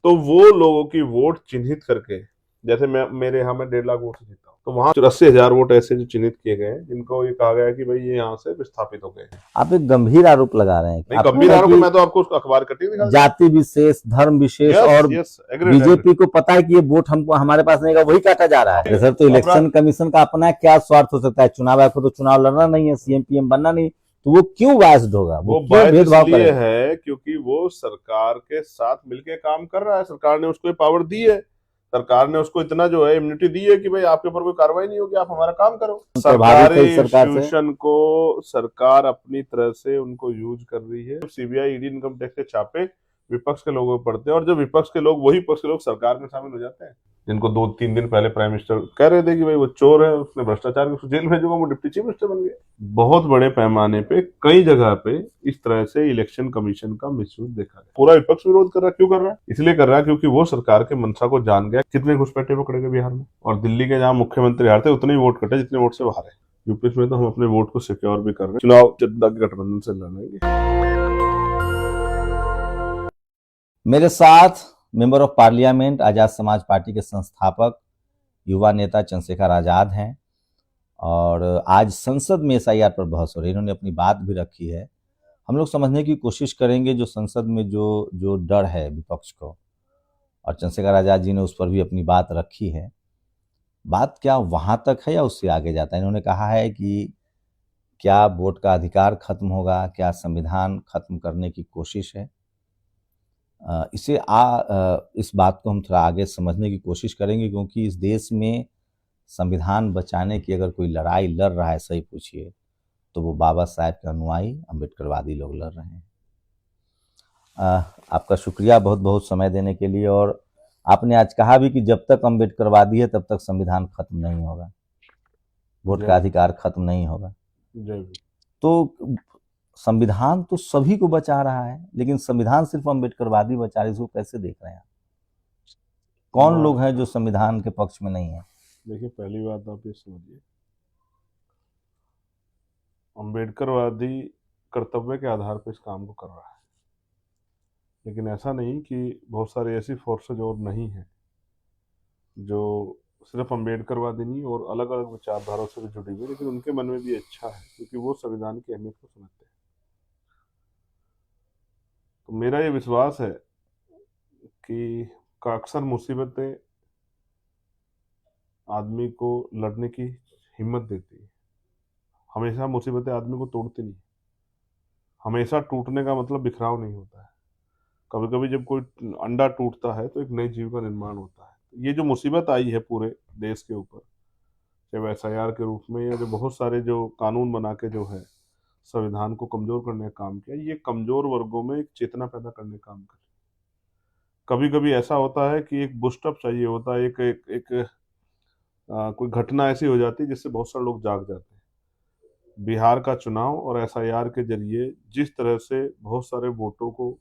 तो वो लोगों की वोट चिन्हित करके, जैसे मेरे यहाँ मैं 1.5 लाख वोट से जीता हूँ, तो वहां 84,000 वोट ऐसे जो चिन्हित किए गए हैं जिनको ये कहा गया है कि भाई ये यहाँ से विस्थापित हो गए हैं। आप एक गंभीर आरोप लगा रहे हैं। नहीं, आपको गंभीर है आरोप है, कि मैं तो आपको उसको अखबार कटिंग दिखा देता हूँ। जाति विशेष, धर्म विशेष यस और यस, एग्रीड एग्रीड। बीजेपी को पता है कि ये वोट हमको हमारे पास नहीं है, वही काटा जा रहा है सर। तो इलेक्शन कमीशन का अपना क्या स्वार्थ हो सकता है? चुनाव आयोग को तो चुनाव लड़ना नहीं है, सीएम पीएम बनना नहीं, तो वो क्यों बायस्ड होगा? वो क्यों बायस भेदभाव इसलिए करेगा? है क्योंकि वो सरकार के साथ मिलके काम कर रहा है, सरकार ने उसको ये पावर दी है, सरकार ने उसको इतना जो है इम्यूनिटी दी है कि भाई आपके ऊपर कोई कार्रवाई नहीं होगी, आप हमारा काम करो। प्रभावित है सरकारी इस सरकार से। इंस्टीट्यूशन को सरकार अपनी तरह से उनको यूज कर रही है। सीबीआई ईडी इनकम टैक्स के छापे विपक्ष के लोगों पर पड़ते हैं, और जो विपक्ष के लोग, वही विपक्ष के लोग सरकार में शामिल हो जाते हैं, जिनको 2-3 दिन पहले प्राइम मिनिस्टर कह रहे थे कि भाई वो चोर है, उसने भ्रष्टाचार, उसको जेल भेजूंगा, वो डिप्टी चीफ मिनिस्टर बन गए। बहुत बड़े पैमाने पे कई जगह पे इस तरह से इलेक्शन कमीशन का मिसयूज देखा गया। पूरा विपक्ष विरोध कर रहा है। क्यों कर रहा है? इसलिए कर रहा है क्योंकि वो सरकार के मंशा को जान गया। कितने घुसपैठे पकड़े गए बिहार में, और दिल्ली के जहां मुख्यमंत्री हारते उतने ही वोट कटे जितने वोट से बाहर है। यूपी में तो हम अपने वोट को सिक्योर भी कर रहे हैं, चुनाव जनता के गठबंधन से लड़ेंगे। मेरे साथ member of parliament Azad Samaj party के संस्थापक युवा नेता चंद्रशेखर आजाद हैं, और आज संसद में एसआईआर पर बहस हो रही है। इन्होंने अपनी बात भी रखी है। हम लोग समझने की कोशिश करेंगे जो संसद में जो जो डर है विपक्ष को, और चंद्रशेखर आजाद जी ने उस पर भी अपनी बात रखी है। बात क्या वहां तक है या उससे आगे जाता है? इन्होंने कहा है कि क्या वोट का अधिकार खत्म होगा, क्या संविधान खत्म करने की कोशिश है? इस बात को हम थोड़ा आगे समझने की कोशिश करेंगे, क्योंकि इस देश में संविधान बचाने की अगर कोई लड़ाई लड़ रहा है, सही पूछिए, तो वो बाबा साहेब के अनुयायी अम्बेडकरवादी लोग लड़ रहे हैं। आपका शुक्रिया बहुत बहुत समय देने के लिए। और आपने आज कहा भी कि जब तक अम्बेडकरवादी है तब तक संविधान खत्म नहीं होगा, वोट का अधिकार खत्म नहीं होगा। तो संविधान तो सभी को बचा रहा है, लेकिन संविधान सिर्फ अम्बेडकरवादी बचा रहे, इसको कैसे देख रहे हैं? कौन लोग हैं जो संविधान के पक्ष में नहीं है? देखिए, पहली बात आप ये समझिए, अम्बेडकरवादी कर्तव्य के आधार पर इस काम को कर रहा है, लेकिन ऐसा नहीं कि बहुत सारी ऐसी फोर्सेज और नहीं है जो सिर्फ अम्बेडकरवादी नहीं और अलग अलग विचारधाराओं से भी जुड़ी हुई, लेकिन उनके मन में भी अच्छा है क्योंकि वो संविधान की अहमियत को समझते हैं। तो मेरा ये विश्वास है कि अक्सर मुसीबतें आदमी को लड़ने की हिम्मत देती है। हमेशा मुसीबतें आदमी को तोड़ती नहीं। हमेशा टूटने का मतलब बिखराव नहीं होता है। कभी कभी जब कोई अंडा टूटता है तो एक नई जीव का निर्माण होता है। ये जो मुसीबत आई है पूरे देश के ऊपर, चाहे एसआईआर के रूप में या जो बहुत सारे जो कानून बना के जो है संविधान को कमजोर करने का काम किया, ये कमजोर वर्गों में एक चेतना पैदा करने का काम कर। कभी कभी ऐसा होता है कि एक बूस्टअप चाहिए होता है, एक एक, एक कोई घटना ऐसी हो जाती है जिससे बहुत सारे लोग जाग जाते हैं। बिहार का चुनाव और एसआईआर के जरिए जिस तरह से बहुत सारे वोटों को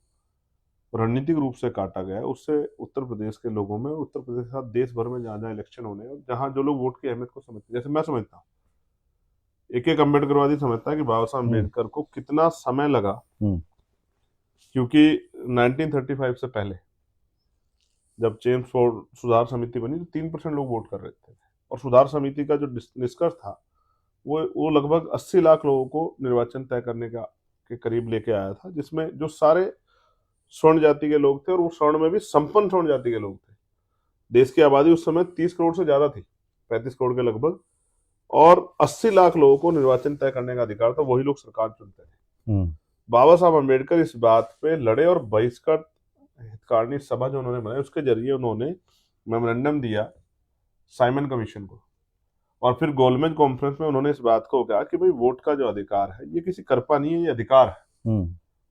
रणनीतिक रूप से काटा गया है, उससे उत्तर प्रदेश के लोगों में, उत्तर प्रदेश के साथ देश भर में जहाँ जहाँ इलेक्शन होने हैं, जहाँ जो लोग वोट की अहमियत को समझते हैं, जैसे मैं समझता हूँ, एक एक अम्बेडकरवादी समझता है कि बाबा साहब अम्बेडकर को कितना समय लगा, क्योंकि 1935 से पहले जब चेम्सफोर्ड सुधार समिति बनी तो 3% लोग वोट कर रहे थे, और सुधार समिति का जो निष्कर्ष था वो लगभग 80 लाख लोगों को निर्वाचन तय करने के करीब लेके आया था, जिसमें जो सारे स्वर्ण जाति के लोग थे, और वो स्वर्ण में भी संपन्न स्वर्ण जाति के लोग थे। देश की आबादी उस समय 30 करोड़ से ज्यादा थी, 35 करोड़ के लगभग, और 80 लाख लोगों को निर्वाचन तय करने का अधिकार था, वही लोग सरकार चुनते थे। बाबा साहब अम्बेडकर इस बात पे लड़े, और बहिष्कृत हितकारिणी सभा जो उन्होंने बनाई उसके जरिए उन्होंने मेमोरेंडम दिया साइमन कमीशन को, और फिर गोलमेज कॉन्फ्रेंस में उन्होंने इस बात को कहा कि भाई वोट का जो अधिकार है ये किसी कृपा नहीं है, ये अधिकार है।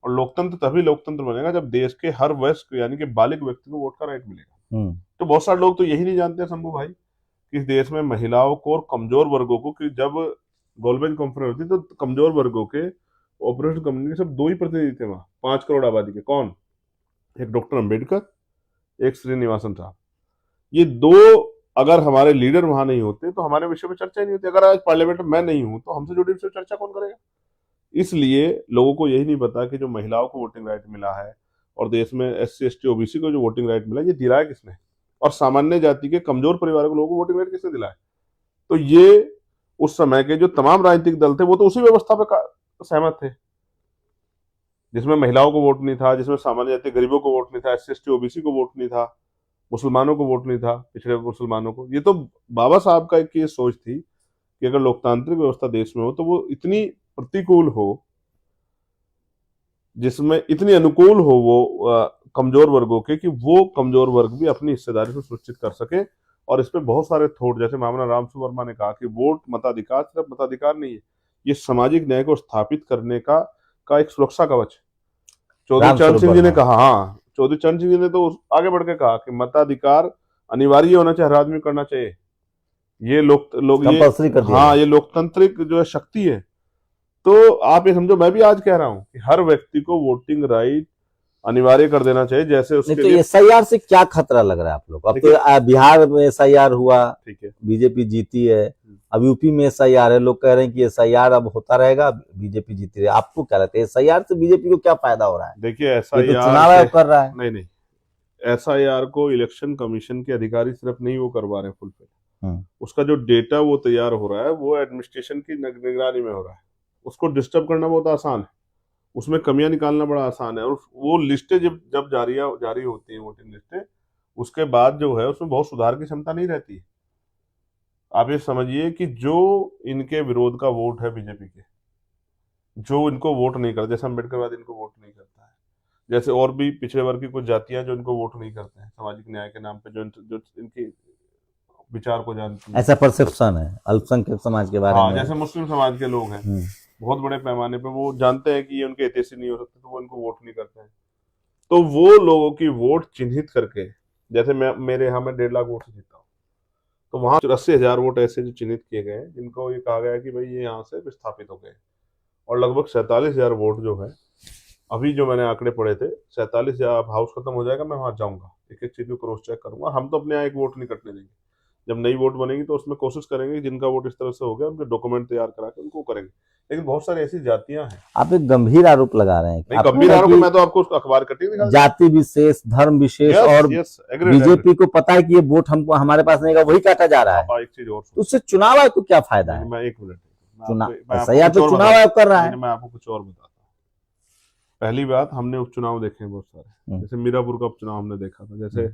और लोकतंत्र तभी लोकतंत्र बनेगा जब देश के हर वयस्क यानी कि बालिग व्यक्ति को वोट का राइट मिलेगा। तो बहुत सारे लोग तो यही नहीं जानते शंभू भाई कि इस देश में महिलाओं को और कमजोर वर्गों को, कि जब गोलमेज कॉन्फ्रेंस होती तो कमजोर वर्गों के ऑपरेशन कम्युनिटी सब 2 ही प्रतिनिधि थे वहां 5 करोड़ आबादी के। कौन? एक डॉक्टर अम्बेडकर, एक श्रीनिवासन साहब। ये 2 अगर हमारे लीडर वहां नहीं होते तो हमारे विषय में चर्चा ही नहीं होती। अगर आज पार्लियामेंट में मैं नहीं हूं तो हमसे जुड़ी विषय चर्चा कौन करेगा? इसलिए लोगों को यही नहीं पता कि जो महिलाओं को वोटिंग राइट मिला है और देश में SC ST OBC को जो वोटिंग राइट मिला, ये दिलाया किसने? और सामान्य जाति के कमजोर परिवार के लोगों को वोटिंग राइट किसने दिलाया? तो ये उस समय के जो तमाम राजनीतिक दल थे वो तो उसी व्यवस्था पे सहमत थे, जिसमें महिलाओं को वोट नहीं था, जिसमें सामान्य जाति गरीबों को वोट नहीं था, SC ST OBC को वोट नहीं था, मुसलमानों को वोट नहीं था, पिछड़े मुसलमानों को। ये तो बाबा साहब का एक ये सोच थी कि अगर लोकतांत्रिक व्यवस्था देश में हो तो वो इतनी प्रतिकूल हो, जिसमें इतनी अनुकूल हो वो कमजोर वर्गों के, कि वो कमजोर वर्ग भी अपनी हिस्सेदारी को सुनिश्चित कर सके। और इस पे बहुत सारे थॉट, जैसे मामला रामसु वर्मा ने कहा कि वोट मताधिकार सिर्फ मताधिकार नहीं है, ये सामाजिक न्याय को स्थापित करने का एक सुरक्षा कवच है। चौधरी चरण सिंह जी ने कहा, हाँ, चौधरी चरण सिंह जी ने तो आगे बढ़ के कहा कि मताधिकार अनिवार्य होना चाहिए, हर आदमी करना चाहिए, ये लोग ये लोकतांत्रिक जो है शक्ति है। तो आप ये समझो, मैं भी आज कह रहा हूं कि हर व्यक्ति को वोटिंग राइट अनिवार्य कर देना चाहिए। जैसे उसके तो SIR से क्या खतरा लग रहा है आप लोग? अब तो बिहार में SIR हुआ, ठीक है, बीजेपी जीती है, अब यूपी में SIR है, लोग कह रहे हैं कि SIR अब होता रहेगा, बीजेपी जीती रहे। आपको क्या लगता है SIR से बीजेपी को क्या फायदा हो रहा है? देखिए, SIR तो चुनाव आयोग कर रहा है। नहीं, SIR को इलेक्शन कमीशन के अधिकारी सिर्फ नहीं वो करवा रहे फुलफिल, उसका जो डेटा वो तैयार हो रहा है वो एडमिनिस्ट्रेशन की निगरानी में हो रहा है। उसको डिस्टर्ब करना बहुत आसान है, उसमें कमियां निकालना बड़ा आसान है। और वो लिस्टें जब जारी होती हैं, वोटिंग लिस्टें, उसके बाद जो है उसमें बहुत सुधार की क्षमता नहीं रहती है। आप ये समझिए कि जो इनके विरोध का वोट है बीजेपी के, जो इनको वोट नहीं करते, जैसे अम्बेडकरवाद इनको वोट नहीं करता है, जैसे और भी पिछड़े वर्ग की कुछ जातियां जो इनको वोट नहीं करते हैं सामाजिक न्याय के नाम पे, जो इनकी विचार को जानती है, ऐसा परसेप्शन है अल्पसंख्यक समाज के बारे में। जैसे मुस्लिम समाज के लोग हैं, बहुत बड़े पैमाने पे वो जानते हैं कि ये उनके हितैषी नहीं हो सकते, तो वो इनको वोट नहीं करते हैं। तो वो लोगों की वोट चिन्हित करके, जैसे मेरे यहाँ में 1.5 लाख वोट से जीता हूँ, तो वहां 80,000 वोट ऐसे जो चिन्हित किए गए हैं, जिनको ये कहा गया है कि भाई ये यहाँ से विस्थापित हो गए, और लगभग 47,000 वोट जो है, अभी जो मैंने आंकड़े पढ़े थे, 47,000, हाउस खत्म हो जाएगा, मैं वहां जाऊंगा, एक एक चीज को क्रॉस चेक करूंगा। हम तो अपने यहाँ एक वोट नहीं कटने देंगे। जब नई वोट बनेगी तो उसमें कोशिश करेंगे जिनका वोट इस तरह से हो गया उनके डॉक्यूमेंट तैयार करा के उनको करेंगे। लेकिन बहुत सारी ऐसी जातियां हैं। आप एक गंभीर आरोप लगा रहे हैं। नहीं, गंभीर आरोप मैं तो आपको अखबार कटिंग दिखा, जाति विशेष, धर्म विशेष, और बीजेपी को पता है कि ये वोट हमको हमारे पास नहीं, वही काटा जा रहा है। एक चीज और, उससे चुनाव आयोग को क्या फायदा है? मैं 1 मिनट, SIR तो चुनाव आयोग कर रहा है। मैं आपको कुछ और बताता हूँ। पहली बात, हमने उपचुनाव देखे हैं बहुत सारे, जैसे मीरापुर का उपचुनाव हमने देखा था, जैसे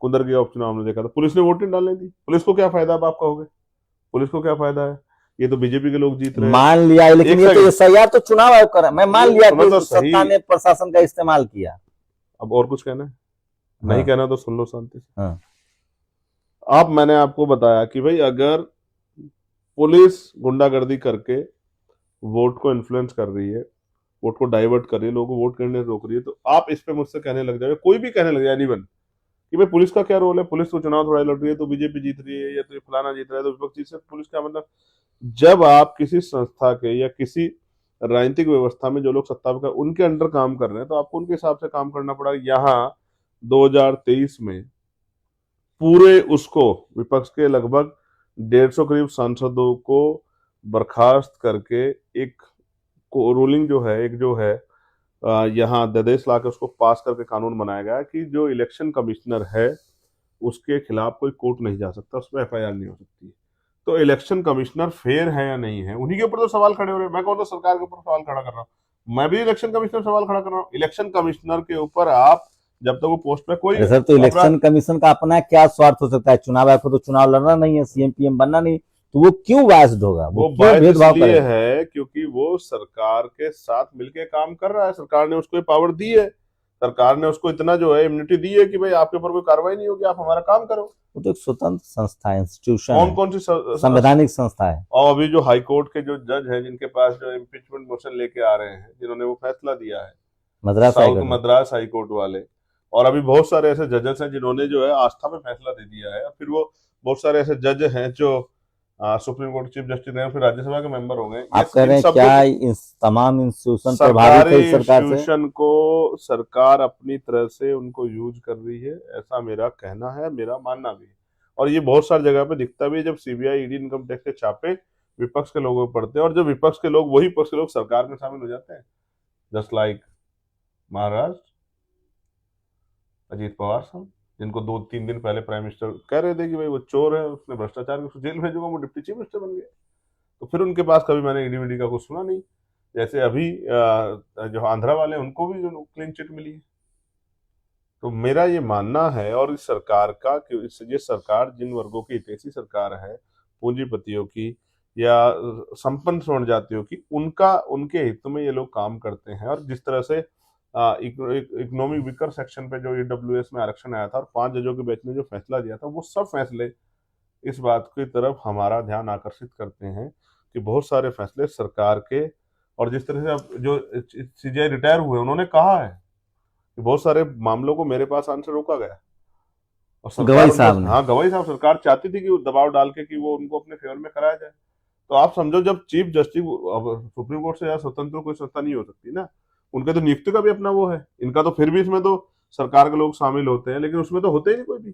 कुंदरगी का उपचुनाव हमने देखा था, पुलिस ने वोट नहीं डालने दी। पुलिस को क्या फायदा, आप कहोगे पुलिस को क्या फायदा है? ये तो बीजेपी के लोग जीत रहे हैं, मान लिया, लेकिन ये तो SIR तो चुनाव आयोग कर रहा है। मैं मान लिया कि सत्ता ने प्रशासन का इस्तेमाल किया। अब और कुछ कहना है? नहीं कहना तो सुन लो शांति से। अब मैंने आपको बताया कि भाई अगर पुलिस गुंडागर्दी करके वोट को इन्फ्लुएंस कर रही है, वोट को डाइवर्ट कर रही है, लोगों को वोट करने से रोक रही है, तो आप इस पे मुझसे कहने लग जाए, कोई भी कहने लग जाए, एनीवन, कि भाई पुलिस का क्या रोल है, पुलिस तो चुनाव थोड़ा लड़ रही है तो बीजेपी जीत रही है, या तो फलाना जीत रहा है तो विपक्ष जीत, पुलिस क्या मतलब? जब आप किसी संस्था के या किसी राजनीतिक व्यवस्था में जो लोग सत्ता पर उनके अंडर काम कर रहे हैं, तो आपको उनके हिसाब से काम करना पड़ेगा। यहाँ 2023 में पूरे उसको विपक्ष के लगभग 150 करीब सांसदों को बर्खास्त करके एक रूलिंग जो है, एक जो है यहाँ अध्यादेश लाके उसको पास करके कानून बनाया गया कि जो इलेक्शन कमिश्नर है उसके खिलाफ कोई कोर्ट नहीं जा सकता, उसमें FIR नहीं हो सकती। तो इलेक्शन कमिश्नर फेयर है या नहीं है, उन्हीं के ऊपर तो सवाल खड़े हो रहे हैं। मैं कौन सा सरकार के ऊपर सवाल खड़ा कर रहा हूँ? मैं भी इलेक्शन कमिश्नर सवाल खड़ा कर रहा हूँ। इलेक्शन कमिश्नर के ऊपर आप जब तक वो पोस्ट पे कोई, सर, तो इलेक्शन कमीशन का अपना क्या स्वार्थ हो सकता है? चुनाव आयोग को तो चुनाव लड़ना नहीं है, CM PM बनना नहीं, तो वो क्यों बायस्ड होगा? वो भेदभाव इसलिए है क्योंकि वो सरकार के साथ मिलके काम कर रहा है। सरकार ने उसको पावर दी है, सरकार ने उसको इतना जो है इम्यूनिटी दी है कि भाई आपके ऊपर कोई कार्रवाई नहीं होगी, आप हमारा काम करो। वो तो एक स्वतंत्र संस्था है, इंस्टीट्यूशन, कौन सी संवैधानिक संस्था है। और अभी जो हाईकोर्ट के जो जज हैं, जिनके पास जो इम्पीचमेंट मोशन लेके आ रहे हैं, जिन्होंने वो फैसला दिया है, मद्रास हाईकोर्ट वाले, और अभी बहुत सारे ऐसे जजेस हैं जिन्होंने जो है आस्था पे फैसला दे दिया है। फिर वो बहुत सारे ऐसे जज हैं जो सुप्रीम कोर्ट चीफ जस्टिस रहे, फिर राज्यसभा के मेंबर हो गए। आप कह रहे हैं क्या इस तमाम इंस्टीट्यूशन प्रभावित है सरकार से? इंस्टीट्यूशन को सरकार अपनी तरह से उनको यूज कर रही है, ऐसा मेरा कहना है, मेरा मानना भी है। और ये बहुत सारी जगह पे दिखता भी है, जब CBI ED इनकम टैक्स के छापे विपक्ष के लोगों पर पड़ते हैं, और जब विपक्ष के लोग, वही विपक्ष के लोग सरकार में शामिल हो जाते हैं, जस्ट लाइक महाराष्ट्र, अजीत पवार साहब, जिनको 2-3 दिन पहले प्राइम मिनिस्टर कह रहे थे कि भाई वो चोर है, उसने भ्रष्टाचार में, उसको जेल भेजूंगा, वो डिप्टी चीफ मिनिस्टर बन गए। तो फिर उनके पास कभी मैंने ईडी वीडी का कुछ सुना नहीं। जैसे अभी जो आंध्रा वाले हैं, उनको भी जो क्लीन चिट मिली है। तो मेरा ये मानना है, और इस सरकार का कि ये सरकार जिन वर्गों की हितैषी सरकार है, पूंजीपतियों की या संपन्न स्वर्ण जातियों की, उनका उनके हित में ये लोग काम करते हैं। और जिस तरह से इकोनॉमिक वीकर सेक्शन पे जो ईडब्ल्यूएस में आरक्षण आया था और 5 जजों के बेंच ने जो फैसला दिया था, वो सब फैसले इस बात की तरफ हमारा ध्यान आकर्षित करते हैं कि बहुत सारे फैसले सरकार के, और जिस तरह से अब जो सीजीआई रिटायर हुए, उन्होंने कहा है कि बहुत सारे मामलों को मेरे पास आने से रोका गया, और सरकार गवाई साहब ने। हाँ, गवाही साहब, सरकार चाहती थी कि वो दबाव डाल के कि वो उनको अपने फेवर में कराया जाए। तो आप समझो, जब चीफ जस्टिस, अब सुप्रीम कोर्ट से ज्यादा स्वतंत्र कोई संस्था नहीं हो सकती ना, उनके तो नियुक्ति का भी अपना वो है, इनका तो फिर भी इसमें तो सरकार के लोग शामिल होते हैं, लेकिन उसमें तो होते ही नहीं कोई भी,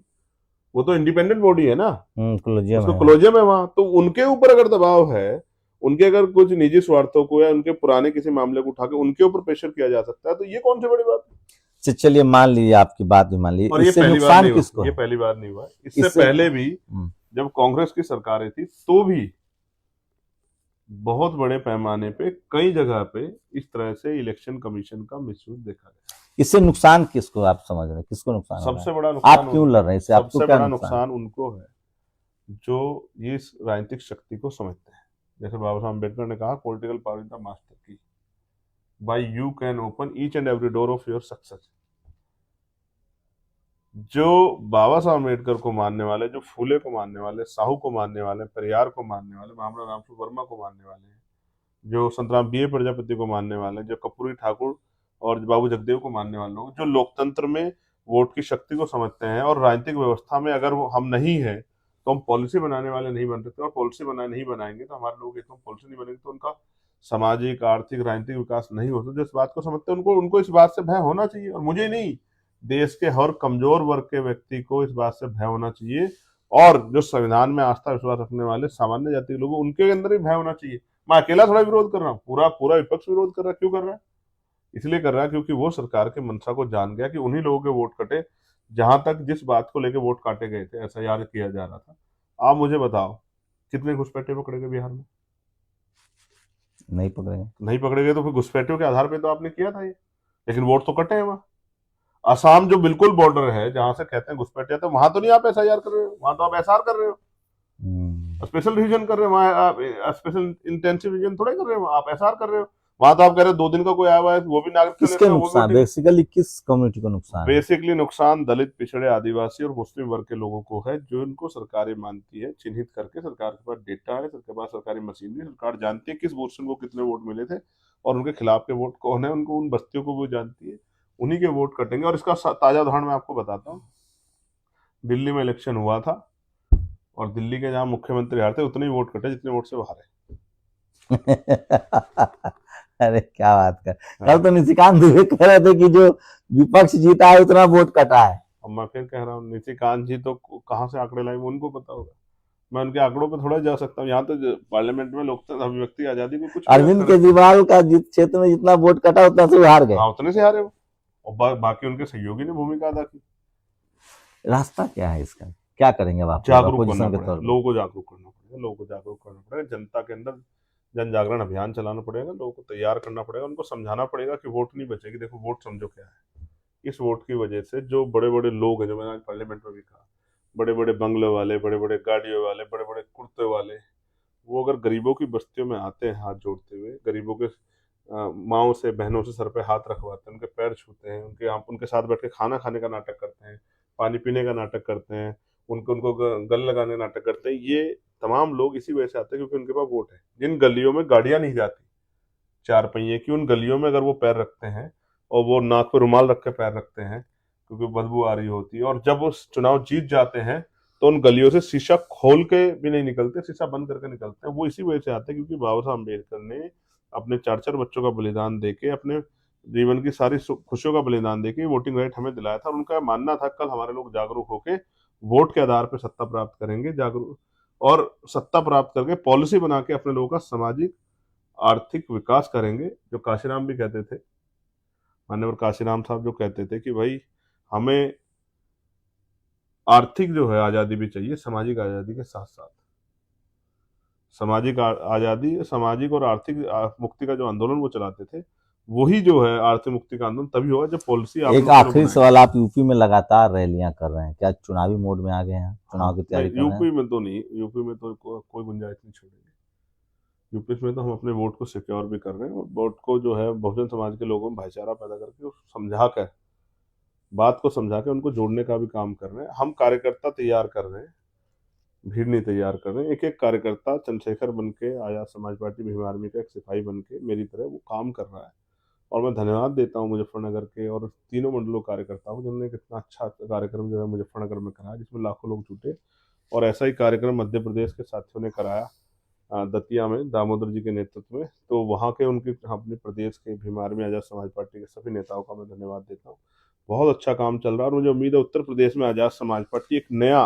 वो तो इंडिपेंडेंट बॉडी है ना, कोलोजियम उसको है। कोलोजियम है वहां। तो उनके ऊपर अगर दबाव है, उनके अगर कुछ निजी स्वार्थों को या उनके पुराने किसी मामले को उठा के उनके ऊपर प्रेशर किया जा सकता है, तो ये कौन सी बड़ी बात है। चलिए मान लीजिए, आपकी बात भी मान लीजिए, और ये इससे पहली बार नुकसान नहीं किसको हुआ, ये है? पहली बार नहीं हुआ, इससे इससे पहले भी जब कांग्रेस की सरकारें थी, तो भी बहुत बड़े पैमाने पे कई जगह पे इस तरह से इलेक्शन कमीशन का मिसयूज देखा गया। इससे नुकसान किसको आप समझ रहे हैं, किसको नुकसान हो रहा सबसे है? बड़ा नुकसान आप क्यों लड़ रहे हैं इससे? आपको सबसे क्या बड़ा नुकसान? नुकसान उनको है जो ये इस राजनीतिक शक्ति को समझते हैं। जैसे बाबा साहब अम्बेडकर ने कहा, political power is the master key, by you can open each and every door of your success. जो बाबा साहब अम्बेडकर को मानने वाले, जो फूले को मानने वाले, साहू को मानने वाले, परियार को मानने वाले, महामना रामसु वर्मा को मानने वाले हैं, जो संतराम बी प्रजापति को मानने वाले, जो कपूरी ठाकुर और बाबू जगदेव को मानने वाले लोग, जो लोकतंत्र में वोट की शक्ति को समझते हैं, और राजनीतिक व्यवस्था में अगर वो हम नहीं है तो हम पॉलिसी बनाने वाले नहीं बन सकते, और पॉलिसी नहीं बनाएंगे तो हमारे लोग एकदम पॉलिसी नहीं बनेंगे तो उनका सामाजिक, आर्थिक, राजनीतिक विकास नहीं हो सकता। जो इस बात को समझते हैं, उनको इस बात से भय होना चाहिए, और मुझे नहीं, देश के हर कमजोर वर्ग के व्यक्ति को इस बात से भय होना चाहिए। और जो संविधान में आस्था विश्वास रखने वाले सामान्य जाति के लोग, उनके अंदर भी भय होना चाहिए। मैं अकेला थोड़ा विरोध कर रहा हूँ, पूरा विपक्ष विरोध कर रहा है। क्यों कर रहा है? इसलिए कर रहा है क्योंकि वो सरकार के मंशा को जान गया कि उन्हीं लोगों के वोट कटे, जहां तक जिस बात को लेकर वोट काटे गए थे, एसआईआर किया जा रहा था। आप मुझे बताओ, कितने घुसपैठे पकड़े गए बिहार में? नहीं पकड़ेंगे। नहीं पकड़े गए, तो फिर घुसपैठियों के आधार पर तो आपने किया था ये, लेकिन वोट तो कटे हैं वहां। असम जो बिल्कुल बॉर्डर है, जहां से कहते हैं घुसपैठिया, तो वहां तो नहीं आप एसआईआर कर रहे हो, वहां तो आप एसआर कर रहे हो, स्पेशल रिवीजन कर रहे हो, वहां आप स्पेशल इंटेंसिव रिवीजन थोड़ा कर रहे हो, आप एसआर कर रहे हो। वहां तो आप कह रहे हो 2 दिन का कोई आया हुआ है, वो भी नागरिक किसके नुकसान? बेसिकली किस कम्युनिटी को नुकसान? बेसिकली नुकसान दलित, पिछड़े, आदिवासी और मुस्लिम वर्ग के लोगों को है, जो इनको सरकारें मानती है, चिन्हित करके। सरकार के पास डेटा है, सरकार के पास सरकारी मशीनरी, सरकार जानती है किस पर्सन को कितने वोट मिले थे और उनके खिलाफ के वोट कौन है, उनको उन बस्तियों को वो जानती है, उन्हीं के वोट कटेंगे। और इसका ताजा उदाहरण मैं आपको बताता हूँ। दिल्ली में इलेक्शन हुआ था, और दिल्ली के जहां मुख्यमंत्री हारे थे, उतने ही वोट कटे जितने वोट से बाहर है। अरे क्या बात कर, कल तो निशिकांत दुबे कह रहे थे कि जो विपक्ष जीता है उतना वोट कटा है। अब मैं फिर कह रहा हूँ, निशिकांत जी तो कहाँ से आंकड़े लाई, उनको पता होगा, मैं उनके आंकड़ों पे थोड़ा जा सकता हूँ। यहाँ तो पार्लियामेंट में लोकतंत्र, अभिव्यक्ति आजादी को कुछ अरविंद केजरीवाल का क्षेत्र में जितना वोट कटा उतना से हार गए। हाँ, उतने से हारे वो, और बाकी उनके सहयोगी ने भूमिका अदा की। रास्ता क्या है इसका, क्या करेंगे आप? जागरूक करना पड़ेगा, लोगों को जागरूक करना पड़ेगा, लोगों को जागरूक करना पड़ेगा, जनता के अंदर जन जागरण अभियान चलाना पड़ेगा, लोगों को तैयार करना पड़ेगा, उनको समझाना पड़ेगा कि वोट नहीं बचेगी। देखो, वोट समझो क्या है। इस वोट की वजह से जो बड़े बड़े लोग हैं, जो मैंने आज पार्लियामेंट में भी कहा, बड़े बड़े बंगलों वाले, बड़े बड़े गाड़ियों वाले, बड़े बड़े कुर्ते वाले, वो अगर गरीबों की बस्तियों में आते हैं हाथ जोड़ते हुए, गरीबों के माओ से, बहनों से सर पे हाथ रखवाते हैं, उनके पैर छूते हैं, उनके साथ बैठ के खाना खाने का नाटक करते हैं, पानी पीने का नाटक करते हैं, उनको गल लगाने का नाटक करते हैं, ये तमाम लोग इसी वजह से आते हैं क्योंकि उनके पास वोट है। जिन गलियों में गाड़ियां नहीं जाती 4 पहिए की, उन गलियों में अगर वो पैर रखते हैं, और वो नाक पे रुमाल रख के पैर रखते हैं क्योंकि बदबू आ रही होती है, और जब वो चुनाव जीत जाते हैं तो उन गलियों से शीशा खोल के भी नहीं निकलते, शीशा बंद करके निकलते हैं। वो इसी वजह से आते हैं क्योंकि बाबा साहब अम्बेडकर ने अपने 4-4 बच्चों का बलिदान देके, अपने जीवन की सारी खुशियों का बलिदान देके वोटिंग राइट हमें दिलाया था। और उनका मानना था कल हमारे लोग जागरूक होके वोट के आधार पर सत्ता प्राप्त करेंगे, जागरूक, और सत्ता प्राप्त करके पॉलिसी बना के अपने लोगों का सामाजिक, आर्थिक विकास करेंगे। जो काशीराम भी कहते थे, मान्यवर काशीराम साहब जो कहते थे कि भाई हमें आर्थिक जो है आज़ादी भी चाहिए, सामाजिक आज़ादी के साथ साथ। सामाजिक आज़ादी, सामाजिक और आर्थिक मुक्ति का जो आंदोलन वो चलाते थे, वही जो है आर्थिक मुक्ति का आंदोलन तभी होगा जब पॉलिसी आप एक लोग आखिरी बनाएंगे। सवाल, आप यूपी में लगातार रैलियां कर रहे हैं, क्या चुनावी मोड में आ गए हैं, चुनाव की तैयारी नहीं, कर रहे हैं? यूपी में तो नहीं, यूपी में तो कोई गुंजाइश नहीं छोड़ेंगे। यूपी में तो हम अपने वोट को सिक्योर भी कर रहे हैं, और वोट को जो है बहुजन समाज के लोगों में भाईचारा पैदा करके समझा कर, बात को समझा के उनको जोड़ने का भी काम कर रहे हैं। हम कार्यकर्ता तैयार कर रहे हैं, भीड़ नहीं तैयार कर रहे हैं। एक एक कार्यकर्ता चंद्रशेखर बन के, आजाद समाज पार्टी भीम आर्मी का एक सिपाही बन के मेरी तरह वो काम कर रहा है। और मैं धन्यवाद देता हूँ मुजफ्फरनगर के और तीनों मंडलों कार्यकर्ताओं को, जिन्होंने कितना अच्छा कार्यक्रम जो है मुजफ्फरनगर में कराया, जिसमें लाखों लोग जुटे। और ऐसा ही कार्यक्रम मध्य प्रदेश के साथियों ने कराया दतिया में, दामोदर जी के नेतृत्व में। तो वहाँ के उनके अपने प्रदेश के भीम आर्मी आजाद समाज पार्टी के सभी नेताओं का मैं धन्यवाद देता हूँ। बहुत अच्छा काम चल रहा है, और मुझे उम्मीद है उत्तर प्रदेश में आजाद समाज पार्टी एक नया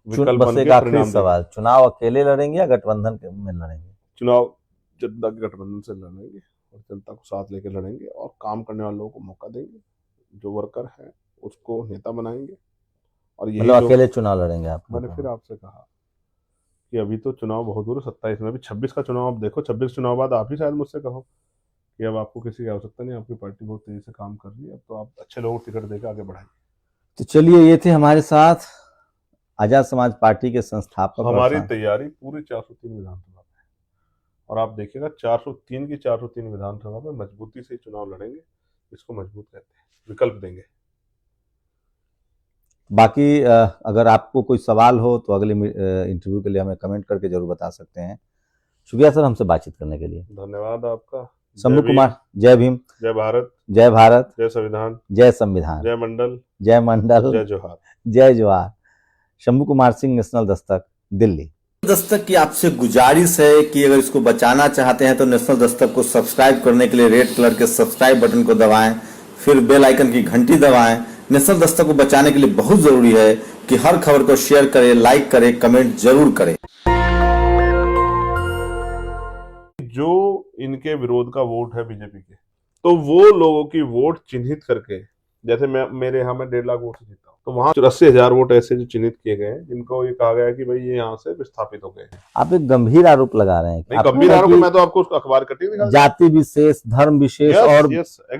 विकल्प बस बन एक के आखिरी परिणाम देगी। सवाल, चुनाव अकेले लड़ेंगे या गठबंधन में लड़ेंगे? चुनाव जनता के गठबंधन से लड़ेंगे, और जनता को साथ लेकर लड़ेंगे, और काम करने वाले लोगों को मौका देंगे। जो वर्कर है उसको नेता बनाएंगे, और यही मतलब लोग। अकेले चुनाव लड़ेंगे आप? मैंने फिर आपसे कहा कि अभी तो चुनाव बहुत दूर है, 27 में, अभी 26 का चुनाव। आप देखो 26 चुनाव बाद आप ही शायद मुझसे कहो कि अब आपको किसी की आवश्यकता नहीं, आपकी पार्टी बहुत तेजी से काम कर रही है, अब तो आप अच्छे लोगों को टिकट देकर आगे बढ़ाइए। तो चलिए, ये थे हमारे साथ आजाद समाज पार्टी के संस्थापक हमारी तैयारी पूरी 403 विधानसभा में, और आप देखिएगा 403 की 403 विधानसभा में मजबूती से चुनाव लड़ेंगे। इसको मजबूत कहते हैं, विकल्प देंगे। बाकी अगर आपको कोई सवाल हो तो अगले इंटरव्यू के लिए हमें कमेंट करके जरूर बता सकते हैं। शुक्रिया सर हमसे बातचीत करने के लिए। धन्यवाद आपका। शंभू कुमार, जय भीम, जय भारत, जय भारत, जय संविधान, जय संविधान, जय मंडल, जय मंडल, जय जोहार, जय जोहार। शंभू कुमार सिंह, नेशनल दस्तक, दिल्ली। दस्तक की आपसे गुजारिश है कि अगर इसको बचाना चाहते हैं तो नेशनल दस्तक को सब्सक्राइब करने के लिए रेड कलर के सब्सक्राइब बटन को दबाएं, फिर बेल आइकन की घंटी दबाएं। नेशनल दस्तक को बचाने के लिए बहुत जरूरी है कि हर खबर को शेयर करें, लाइक करें, कमेंट जरूर करें। जो इनके विरोध का वोट है बीजेपी के, तो वो लोगों की वोट चिन्हित करके, जैसे मेरे यहाँ में 1.5 लाख वोट से जीता हूँ, तो वहां 84,000 वोट ऐसे जो चिन्हित किए गए हैं, जिनको ये कहा गया है कि भाई ये यहाँ से विस्थापित हो गए हैं। आप एक गंभीर आरोप लगा रहे हैं। नहीं, गंभीर आरोप, मैं तो आपको अखबार कटिंग दिखा, जाति विशेष, धर्म विशेष, और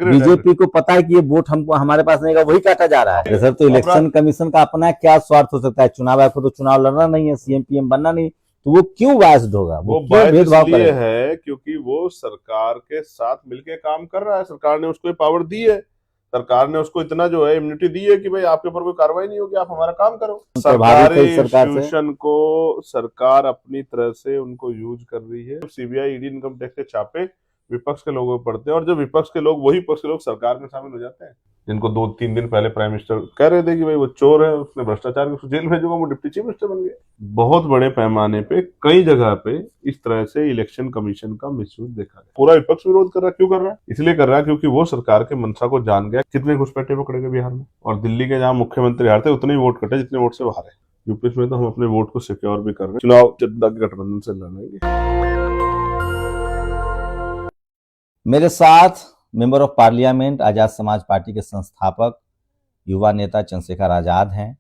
बीजेपी को पता है कि ये वोट हमको हमारे पास नहीं, वही काटा जा रहा है सर। तो इलेक्शन कमीशन का अपना क्या स्वार्थ हो सकता है? चुनाव आयोग को तो चुनाव लड़ना नहीं है, सीएम पीएम बनना नहीं, तो वो क्यों बायस्ड होगा? वो भेदभाव इसलिए है क्योंकि वो सरकार के साथ मिलकर काम कर रहा है। सरकार ने उसको पावर दी है, सरकार ने उसको इतना जो है इम्यूनिटी दी है कि भाई आपके ऊपर कोई कार्रवाई नहीं होगी, आप हमारा काम करो। सरकारी इंस्टीट्यूशन को सरकार अपनी तरह से उनको यूज कर रही है। सीबीआई, ईडी, इनकम टैक्स के छापे विपक्ष के लोगों पर पड़ते हैं, और जो विपक्ष के लोग, वही विपक्ष के लोग सरकार में शामिल हो जाते हैं। जिनको 2-3 दिन पहले प्राइम मिनिस्टर कह रहे थे कि भाई वो चोर है, उसने भ्रष्टाचार की, उसको जेल भेजूंगा, वो डिप्टी चीफ मिनिस्टर बन गए। बहुत बड़े पैमाने पे कई जगह पे इस तरह से इलेक्शन कमीशन का मिसयूज देखा गया। पूरा विपक्ष विरोध कर रहा है। क्यों कर रहा है? इसलिए कर रहा है क्योंकि वो सरकार के मंशा को जान गया। कितने घुसपैठे पकड़े गए बिहार में, और दिल्ली के जहां मुख्यमंत्री हारते उतने ही वोट कटे जितने वोट से बाहर है। यूपी में तो हम अपने वोट को सिक्योर भी कर रहे हैं। चुनाव जनता के गठबंधन से लड़ेंगे। मेरे साथ member of parliament Azad Samaj party के संस्थापक युवा नेता चंद्रशेखर आजाद हैं,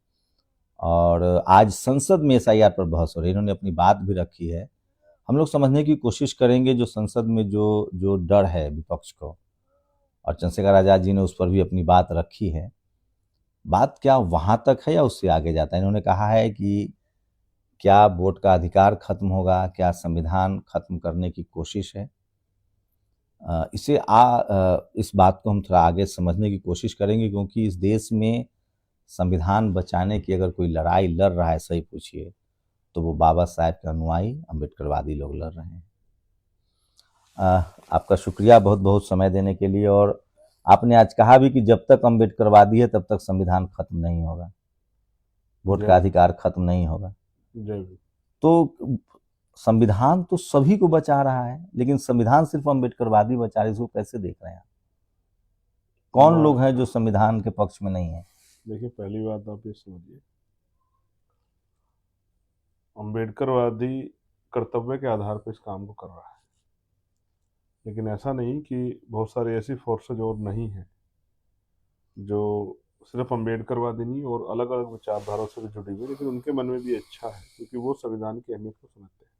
और आज संसद में एसआईआर पर बहस हो रही है। इन्होंने अपनी बात भी रखी है। हम लोग समझने की कोशिश करेंगे जो संसद में जो डर है विपक्ष को, और चंद्रशेखर आजाद जी ने उस पर भी अपनी बात रखी है। बात क्या वहां तक है या उससे आगे जाता है? इन्होंने कहा है कि क्या वोट का अधिकार खत्म होगा, क्या संविधान खत्म करने की कोशिश है? इस बात को हम थोड़ा आगे समझने की कोशिश करेंगे, क्योंकि इस देश में संविधान बचाने की अगर कोई लड़ाई लड़ रहा है, सही पूछिए, तो वो बाबा साहेब के अनुयायी अम्बेडकरवादी लोग लड़ रहे हैं। आपका शुक्रिया बहुत बहुत समय देने के लिए। और आपने आज कहा भी कि जब तक अम्बेडकरवादी है तब तक संविधान खत्म नहीं होगा, वोट का अधिकार खत्म नहीं होगा। तो संविधान तो सभी को बचा रहा है, लेकिन संविधान सिर्फ अम्बेडकरवादी बचा रहे हैं। इसको कैसे देख रहे हैं? कौन लोग हैं जो संविधान के पक्ष में नहीं है? देखिए, पहली बात आप ये समझिए, अम्बेडकरवादी कर्तव्य के आधार पर इस काम को कर रहा है, लेकिन ऐसा नहीं कि बहुत सारी ऐसी फोर्सेज और नहीं है जो सिर्फ अम्बेडकरवादी नहीं और अलग अलग विचारधाराओं से भी जुड़ी हुई, लेकिन उनके मन में भी अच्छा है क्योंकि वो संविधान की अहमियत को समझते हैं।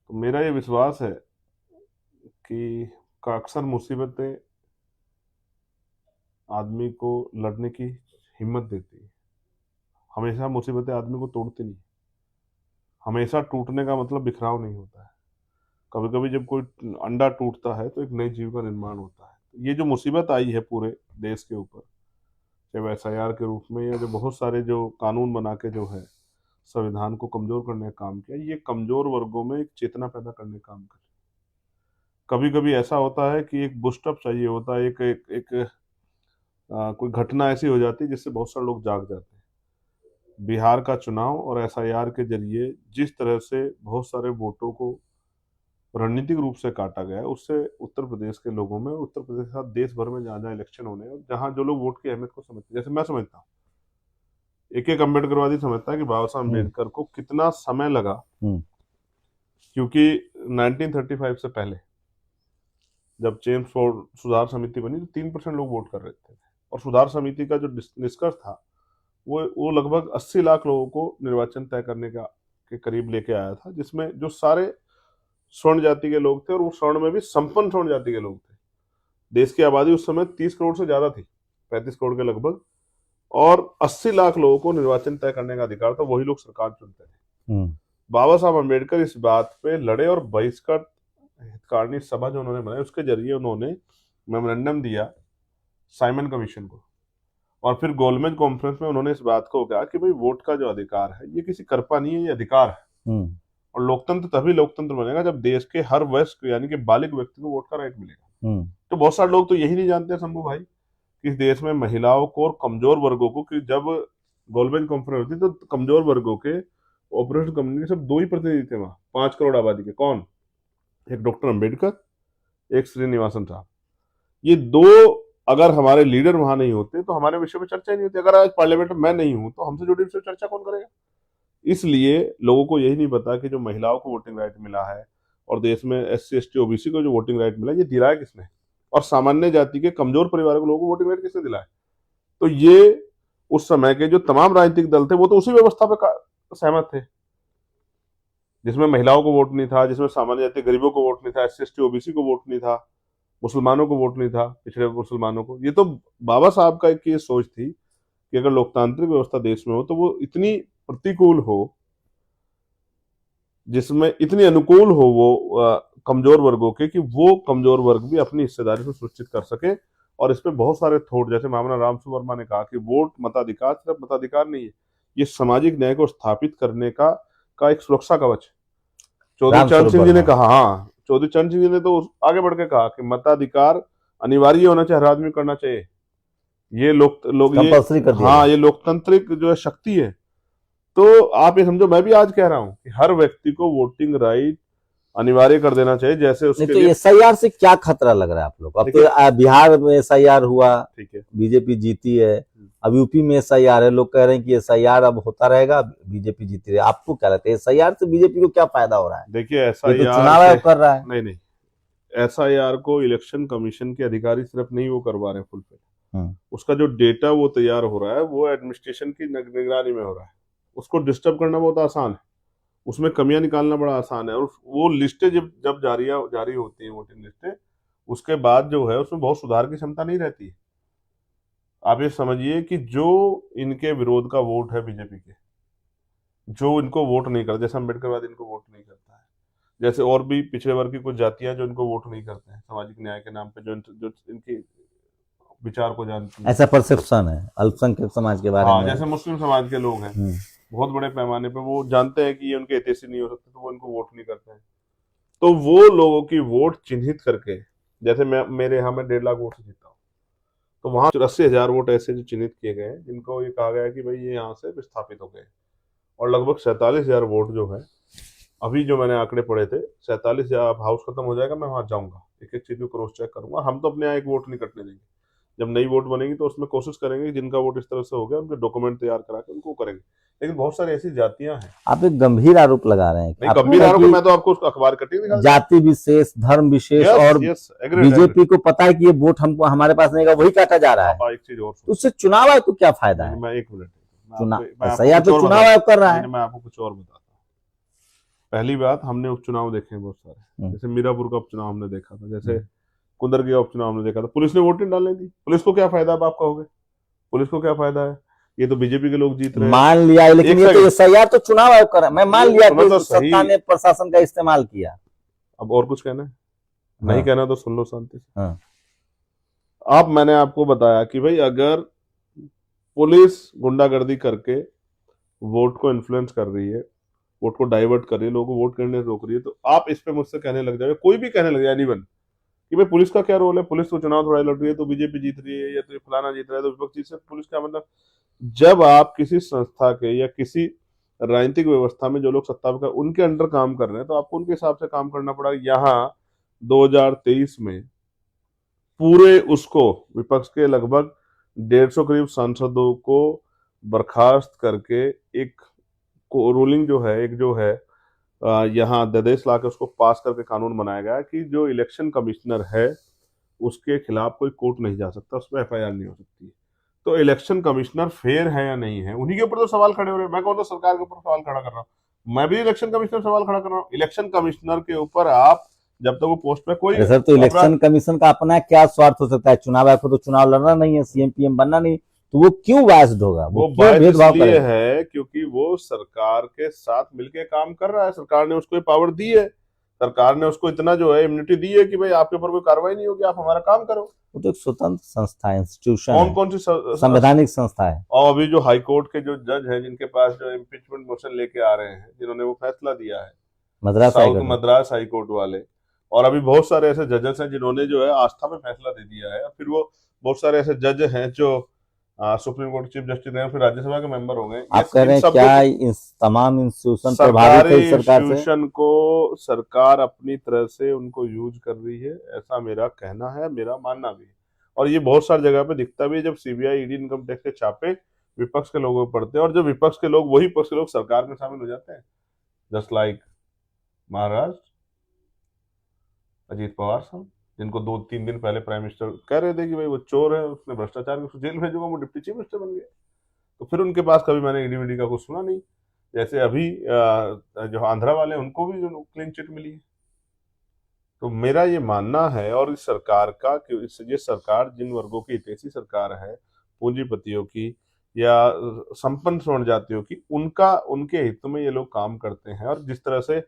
तो मेरा ये विश्वास है कि अक्सर मुसीबतें आदमी को लड़ने की हिम्मत देती है। हमेशा मुसीबतें आदमी को तोड़ती नहीं। हमेशा टूटने का मतलब बिखराव नहीं होता है। कभी कभी जब कोई अंडा टूटता है तो एक नए जीव का निर्माण होता है। ये जो मुसीबत आई है पूरे देश के ऊपर, चाहे एसआईआर के रूप में या जो बहुत सारे जो कानून बना के जो है संविधान को कमजोर करने का काम किया, ये कमजोर वर्गों में एक चेतना पैदा करने का काम कर। कभी कभी ऐसा होता है कि एक बूस्टअप चाहिए होता है, एक एक, एक कोई घटना ऐसी हो जाती है जिससे बहुत सारे लोग जाग जाते हैं। बिहार का चुनाव और एसआईआर के जरिए जिस तरह से बहुत सारे वोटों को रणनीतिक रूप से काटा गया है, उससे उत्तर प्रदेश के लोगों में, उत्तर प्रदेश के साथ देश भर में जहाँ जहाँ इलेक्शन होने हैं, जहाँ जो लोग वोट की अहमियत को समझते हैं, जैसे मैं समझता हूँ, एक एक अम्बेडकरवादी समझता है कि बाबा साहब अम्बेडकर को कितना समय लगा, क्योंकि 1935 से पहले जब चेम्सफोर्ड सुधार समिति बनी तो 3% लोग वोट कर रहे थे, और सुधार समिति का जो निष्कर्ष था वो लगभग 80 लाख लोगों को निर्वाचन तय करने का के करीब लेके आया था, जिसमें जो सारे स्वर्ण जाति के लोग थे और वो स्वर्ण में भी संपन्न स्वर्ण जाति के लोग थे। देश की आबादी उस समय 30 करोड़ से ज्यादा थी, 35 करोड़ के लगभग, और 80 लाख लोगों को निर्वाचन तय करने का अधिकार था। वही लोग सरकार चुनते थे। बाबा साहब अम्बेडकर इस बात पे लड़े और बहिष्कृत हितकारिणी सभा जो उन्होंने बनाई, उसके जरिए उन्होंने मेमोरेंडम दिया साइमन कमीशन को, और फिर गोलमेज कॉन्फ्रेंस में उन्होंने इस बात को कहा कि भाई वोट का जो अधिकार है ये किसी कृपा नहीं है, ये अधिकार है। और लोकतंत्र तभी लोकतंत्र बनेगा जब देश के हर वयस्क यानी कि बालिग व्यक्ति को वोट का राइट मिलेगा। तो बहुत सारे लोग तो यही नहीं जानते शंभू भाई कि इस देश में महिलाओं को और कमजोर वर्गों को, कि जब गोलमेज कॉन्फ्रेंस होती तो कमजोर वर्गों के ऑपरेशन कम्युनिटी के सब 2 ही प्रतिनिधि थे वहां, 5 करोड़ आबादी के। कौन? एक डॉक्टर अंबेडकर, एक श्रीनिवासन साहब। ये 2 अगर हमारे लीडर वहां नहीं होते तो हमारे विषय पर चर्चा ही नहीं होती। अगर आज पार्लियामेंट में मैं नहीं हूं तो हमसे जुड़ी विषय चर्चा कौन करेगा? इसलिए लोगों को यही नहीं पता कि जो महिलाओं को वोटिंग राइट मिला है और देश में SC ST OBC को जो वोटिंग राइट मिला, ये दिलाया किसने, और सामान्य जाति के कमजोर परिवार के लोगों को वोटिंग राइट किसने दिलाया? तो ये उस समय के जो तमाम राजनीतिक दल थे वो तो उसी व्यवस्था पे सहमत थे, जिसमें महिलाओं को वोट नहीं था, जिसमें सामान्य जाति गरीबों को वोट नहीं था, SC ST OBC को वोट नहीं था, मुसलमानों को वोट नहीं था, पिछड़े मुसलमानों को। ये तो बाबा साहब का एक ये सोच थी कि अगर लोकतांत्रिक व्यवस्था देश में हो तो वो इतनी प्रतिकूल हो, जिसमें इतनी अनुकूल हो वो कमजोर वर्गों के, कि वो कमजोर वर्ग भी अपनी हिस्सेदारी को सुनिश्चित कर सके। और इस पे बहुत सारे थॉट, जैसे मामला रामसु वर्मा ने कहा कि वोट मताधिकार सिर्फ मताधिकार नहीं है, ये सामाजिक न्याय को स्थापित करने का एक सुरक्षा कवच। चौधरी चरण सिंह जी ने कहा, हाँ, चौधरी चरण सिंह जी ने तो आगे बढ़ के कहा कि मताधिकार अनिवार्य होना चाहिए, हर आदमी करना चाहिए। ये लोग ये लोकतांत्रिक जो है शक्ति है। तो आप ये समझो, मैं भी आज कह रहा हूं कि हर व्यक्ति को वोटिंग राइट अनिवार्य कर देना चाहिए। जैसे उसके तो एसआईआर से क्या खतरा लग रहा है आप लोग? अब तो बिहार में एसआईआर हुआ, ठीक है, बीजेपी जीती है, अब यूपी में एसआईआर है, लोग कह रहे हैं कि एसआईआर अब होता रहेगा, बीजेपी जीती रहे। आपको क्या लगता है एसआईआर से बीजेपी को क्या फायदा हो रहा है? देखिए, एसआईआर तो चुनाव आयोग कर रहा है। नहीं, एसआईआर को इलेक्शन कमीशन के अधिकारी सिर्फ नहीं वो करवा रहे फुलफिल, उसका जो डेटा वो तैयार हो रहा है वो एडमिनिस्ट्रेशन की निगरानी में हो रहा है। उसको डिस्टर्ब करना बहुत आसान है, उसमें कमियां निकालना बड़ा आसान है। और वो लिस्टें जब जारी होती हैं, वोटिंग लिस्टें, उसके बाद जो है उसमें बहुत सुधार की क्षमता नहीं रहती है। आप ये समझिए कि जो इनके विरोध का वोट है बीजेपी के, जो इनको वोट नहीं करते, जैसे अम्बेडकरवाद इनको वोट नहीं करता है, जैसे और भी पिछड़े वर्ग की कुछ जातियां जो इनको वोट नहीं करते हैं सामाजिक न्याय के नाम पे, जो इनकी विचार को जानती है। ऐसा परसेप्शन है अल्पसंख्यक समाज के बारे में। जैसे मुस्लिम समाज के लोग हैं बहुत बड़े पैमाने पे, वो जानते हैं कि ये उनके हितैषी नहीं हो सकते, तो वो इनको वोट नहीं करते हैं। तो वो लोगों की वोट चिन्हित करके, जैसे मेरे यहाँ में 1.5 लाख वोट से जीता हूँ, तो वहां 84,000 वोट ऐसे जो चिन्हित किए गए हैं जिनको ये कहा गया कि भाई ये यहाँ से विस्थापित हो गए, और लगभग 47,000 वोट जो है, अभी जो मैंने आंकड़े पढ़े थे, 47,000, हाउस खत्म हो जाएगा मैं वहां जाऊंगा, एक एक चीज को क्रॉस चेक करूंगा। हम तो अपने यहाँ एक वोट नहीं कटने देंगे। जब नई वोट बनेगी तो उसमें कोशिश करेंगे कि जिनका वोट इस तरह से हो गया उनके डॉक्यूमेंट तैयार करा के उनको करेंगे। लेकिन बहुत सारी ऐसी जातियां हैं। आप एक गंभीर आरोप लगा रहे हैं नहीं, आपको गंभीर है आरोप कि मैं तो आपको उसका अखबार कटिंग दिखा जाति विशेष, धर्म विशेष और बीजेपी को पता है कि ये वोट हमको हमारे पास नहीं, वही काटा जा रहा है। आप एक चीज और तो उससे चुनाव आयोग को क्या फायदा है? मैं एक मिनट, चुनाव SIR तो चुनाव आयोग कर रहा है। मैं आपको कुछ और बताता हूँ। पहली बात, हमने उपचुनाव देखे हैं बहुत सारे, जैसे मीरापुर का उपचुनाव हमने देखा था, जैसे कुंदरगी का उपचुनाव हमने देखा था। पुलिस ने वोट नहीं डालने दी। पुलिस को क्या फायदा, आप कहोगे पुलिस को क्या फायदा है? ये तो बीजेपी के लोग जीत रहे हैं। मान लिया, लेकिन ये तो SIR तो चुनाव आयोग कर रहा है। मैं मान लिया कि सत्ता ने प्रशासन का इस्तेमाल किया। अब और कुछ कहना है? नहीं कहना तो सुन लो शांति से। मैंने आपको बताया कि भाई अगर पुलिस गुंडागर्दी करके वोट को इन्फ्लुएंस कर रही है, वोट को डाइवर्ट कर रही है, लोगों को वोट करने से रोक रही है, तो आप इस पे मुझसे कहने लग जाए, कोई भी कहने लग जाए, एनीवन, कि भाई पुलिस का क्या रोल है, पुलिस तो चुनाव थोड़ा लड़ रही है तो बीजेपी जीत रही है, या तो फलाना जीत रहा है तो विपक्ष जीत, पुलिस क्या मतलब? जब आप किसी संस्था के या किसी राजनीतिक व्यवस्था में जो लोग सत्ता पर उनके अंडर काम कर रहे हैं तो आपको उनके हिसाब से काम करना पड़ा। यहाँ 2023 में पूरे उसको विपक्ष के लगभग 150 करीब सांसदों को बर्खास्त करके एक रूलिंग जो है यहाँ अध्यादेश लाके उसको पास करके कानून बनाया गया कि जो इलेक्शन कमिश्नर है उसके खिलाफ कोई कोर्ट नहीं जा सकता, उस पर FIR नहीं हो सकती। तो इलेक्शन कमिश्नर फेयर है या नहीं है, उन्हीं के ऊपर तो सवाल खड़े हो रहे हैं। मैं कौन सा सरकार के ऊपर सवाल खड़ा कर रहा हूँ? मैं भी इलेक्शन कमिश्नर सवाल खड़ा कर रहा हूँ। इलेक्शन कमिश्नर के ऊपर आप जब तक वो पोस्ट पे कोई सर, तो इलेक्शन कमीशन का अपना क्या स्वार्थ हो सकता है? चुनाव आयोग को तो चुनाव लड़ना नहीं है, CM PM बनना नहीं, तो वो क्यों बायस्ड होगा? वो भेदभाव करेगा है क्योंकि वो सरकार के साथ मिलके काम कर रहा है। सरकार ने उसको पावर दी है, सरकार ने उसको इतना जो है इम्यूनिटी दी है कि भाई आपके ऊपर कोई कार्रवाई नहीं होगी, आप हमारा काम करो। वो तो एक स्वतंत्र संस्था है, इंस्टीट्यूशन, कौन सी संवैधानिक संस्था है। और अभी जो हाईकोर्ट के जो जज हैं जिनके पास जो इम्पीचमेंट मोशन लेके आ रहे हैं, जिन्होंने वो फैसला दिया है, मद्रास हाईकोर्ट वाले, और अभी बहुत सारे ऐसे जजेस हैं जिन्होंने जो है आस्था पे फैसला दे दिया है। फिर वो बहुत सारे ऐसे जज हैं जो सुप्रीम कोर्ट चीफ जस्टिस रहे, फिर राज्यसभा के मेंबर हो गए। आप कह रहे हैं क्या इस तमाम इंस्टीट्यूशन प्रभावित है सरकार से? इंस्टीट्यूशन को सरकार अपनी तरह से उनको यूज कर रही है, ऐसा मेरा कहना है, मेरा मानना भी है। और ये बहुत सारी जगह पे दिखता भी है, जब CBI ED इनकम टैक्स के छापे विपक्ष के लोगों पर पड़ते हैं और जब विपक्ष के लोग वही विपक्ष के लोग सरकार में शामिल हो जाते हैं। जस्ट लाइक महाराष्ट्र, अजीत पवार साहब, जिनको 2-3 दिन पहले प्राइम मिनिस्टर कह रहे थे कि भाई वो चोर है, उसने भ्रष्टाचार को जेल भेजूंगा, वो डिप्टी चीफ मिनिस्टर बन गए। तो फिर उनके पास कभी मैंने ED का कुछ सुना नहीं। जैसे अभी जो आंध्रा वाले उनको भी जो क्लीन चिट मिली है। तो मेरा ये मानना है, और इस सरकार का कि ये सरकार जिन वर्गों की हितैषी सरकार है, पूंजीपतियों की या संपन्न स्वर्ण जातियों की, उनके हित में ये लोग काम करते हैं। और जिस तरह से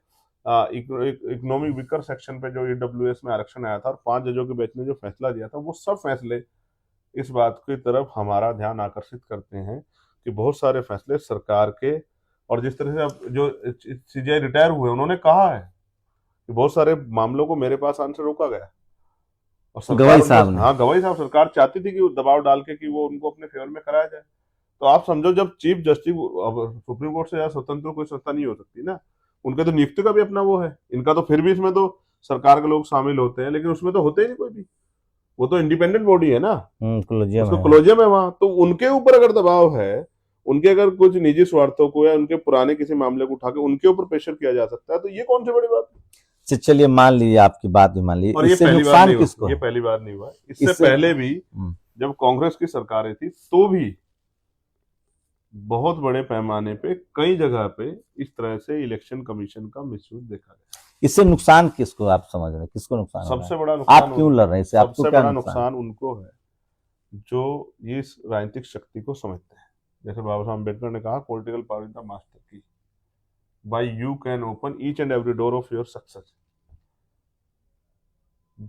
इकोनॉमिक वीकर सेक्शन पे जो EWS में आरक्षण आया था और 5 जजों के बेंच ने जो फैसला दिया था, वो सब फैसले इस बात की तरफ हमारा ध्यान आकर्षित करते हैं कि बहुत सारे फैसले सरकार के, और जिस तरह से अब जो CJI रिटायर हुए उन्होंने कहा है कि बहुत सारे मामलों को मेरे पास आने से रोका गया। और गवाई साहब, हाँ, गवाई साहब, सरकार चाहती थी कि वो दबाव डाल के कि वो उनको अपने फेवर में कराया जाए। तो आप समझो, जब चीफ जस्टिस सुप्रीम कोर्ट से ज्यादा स्वतंत्र कोई संस्था नहीं हो सकती ना, उनके तो नियुक्ति का भी अपना वो है। इनका तो फिर भी इसमें तो सरकार के लोग शामिल होते हैं, लेकिन उसमें तो होते ही नहीं कोई भी, वो तो इंडिपेंडेंट बॉडी है ना, कोलोजियम है वहां। तो उनके ऊपर अगर दबाव है, उनके अगर कुछ निजी स्वार्थों को या उनके पुराने किसी मामले को उठा के उनके ऊपर प्रेशर किया जा सकता है, तो ये कौन सी बड़ी बात है? चलिए मान लीजिए, आपकी बात भी मान लीजिए, इससे नुकसान किसको? ये पहली बार नहीं हुआ। इससे पहले भी जब कांग्रेस की सरकारें थी तो भी बहुत बड़े पैमाने पे कई जगह पे इस तरह से इलेक्शन कमीशन का मिसयूज देखा गया। इससे नुकसान किसको आप समझ रहे हैं? किसको नुकसान? सबसे बड़ा नुकसान आप क्यों लड़ रहे हैं? सबसे बड़ा नुकसान उनको है जो इस राजनीतिक शक्ति को समझते हैं। जैसे बाबा साहब अम्बेडकर ने कहा, political power is the master key, by you can open each and every door of your success.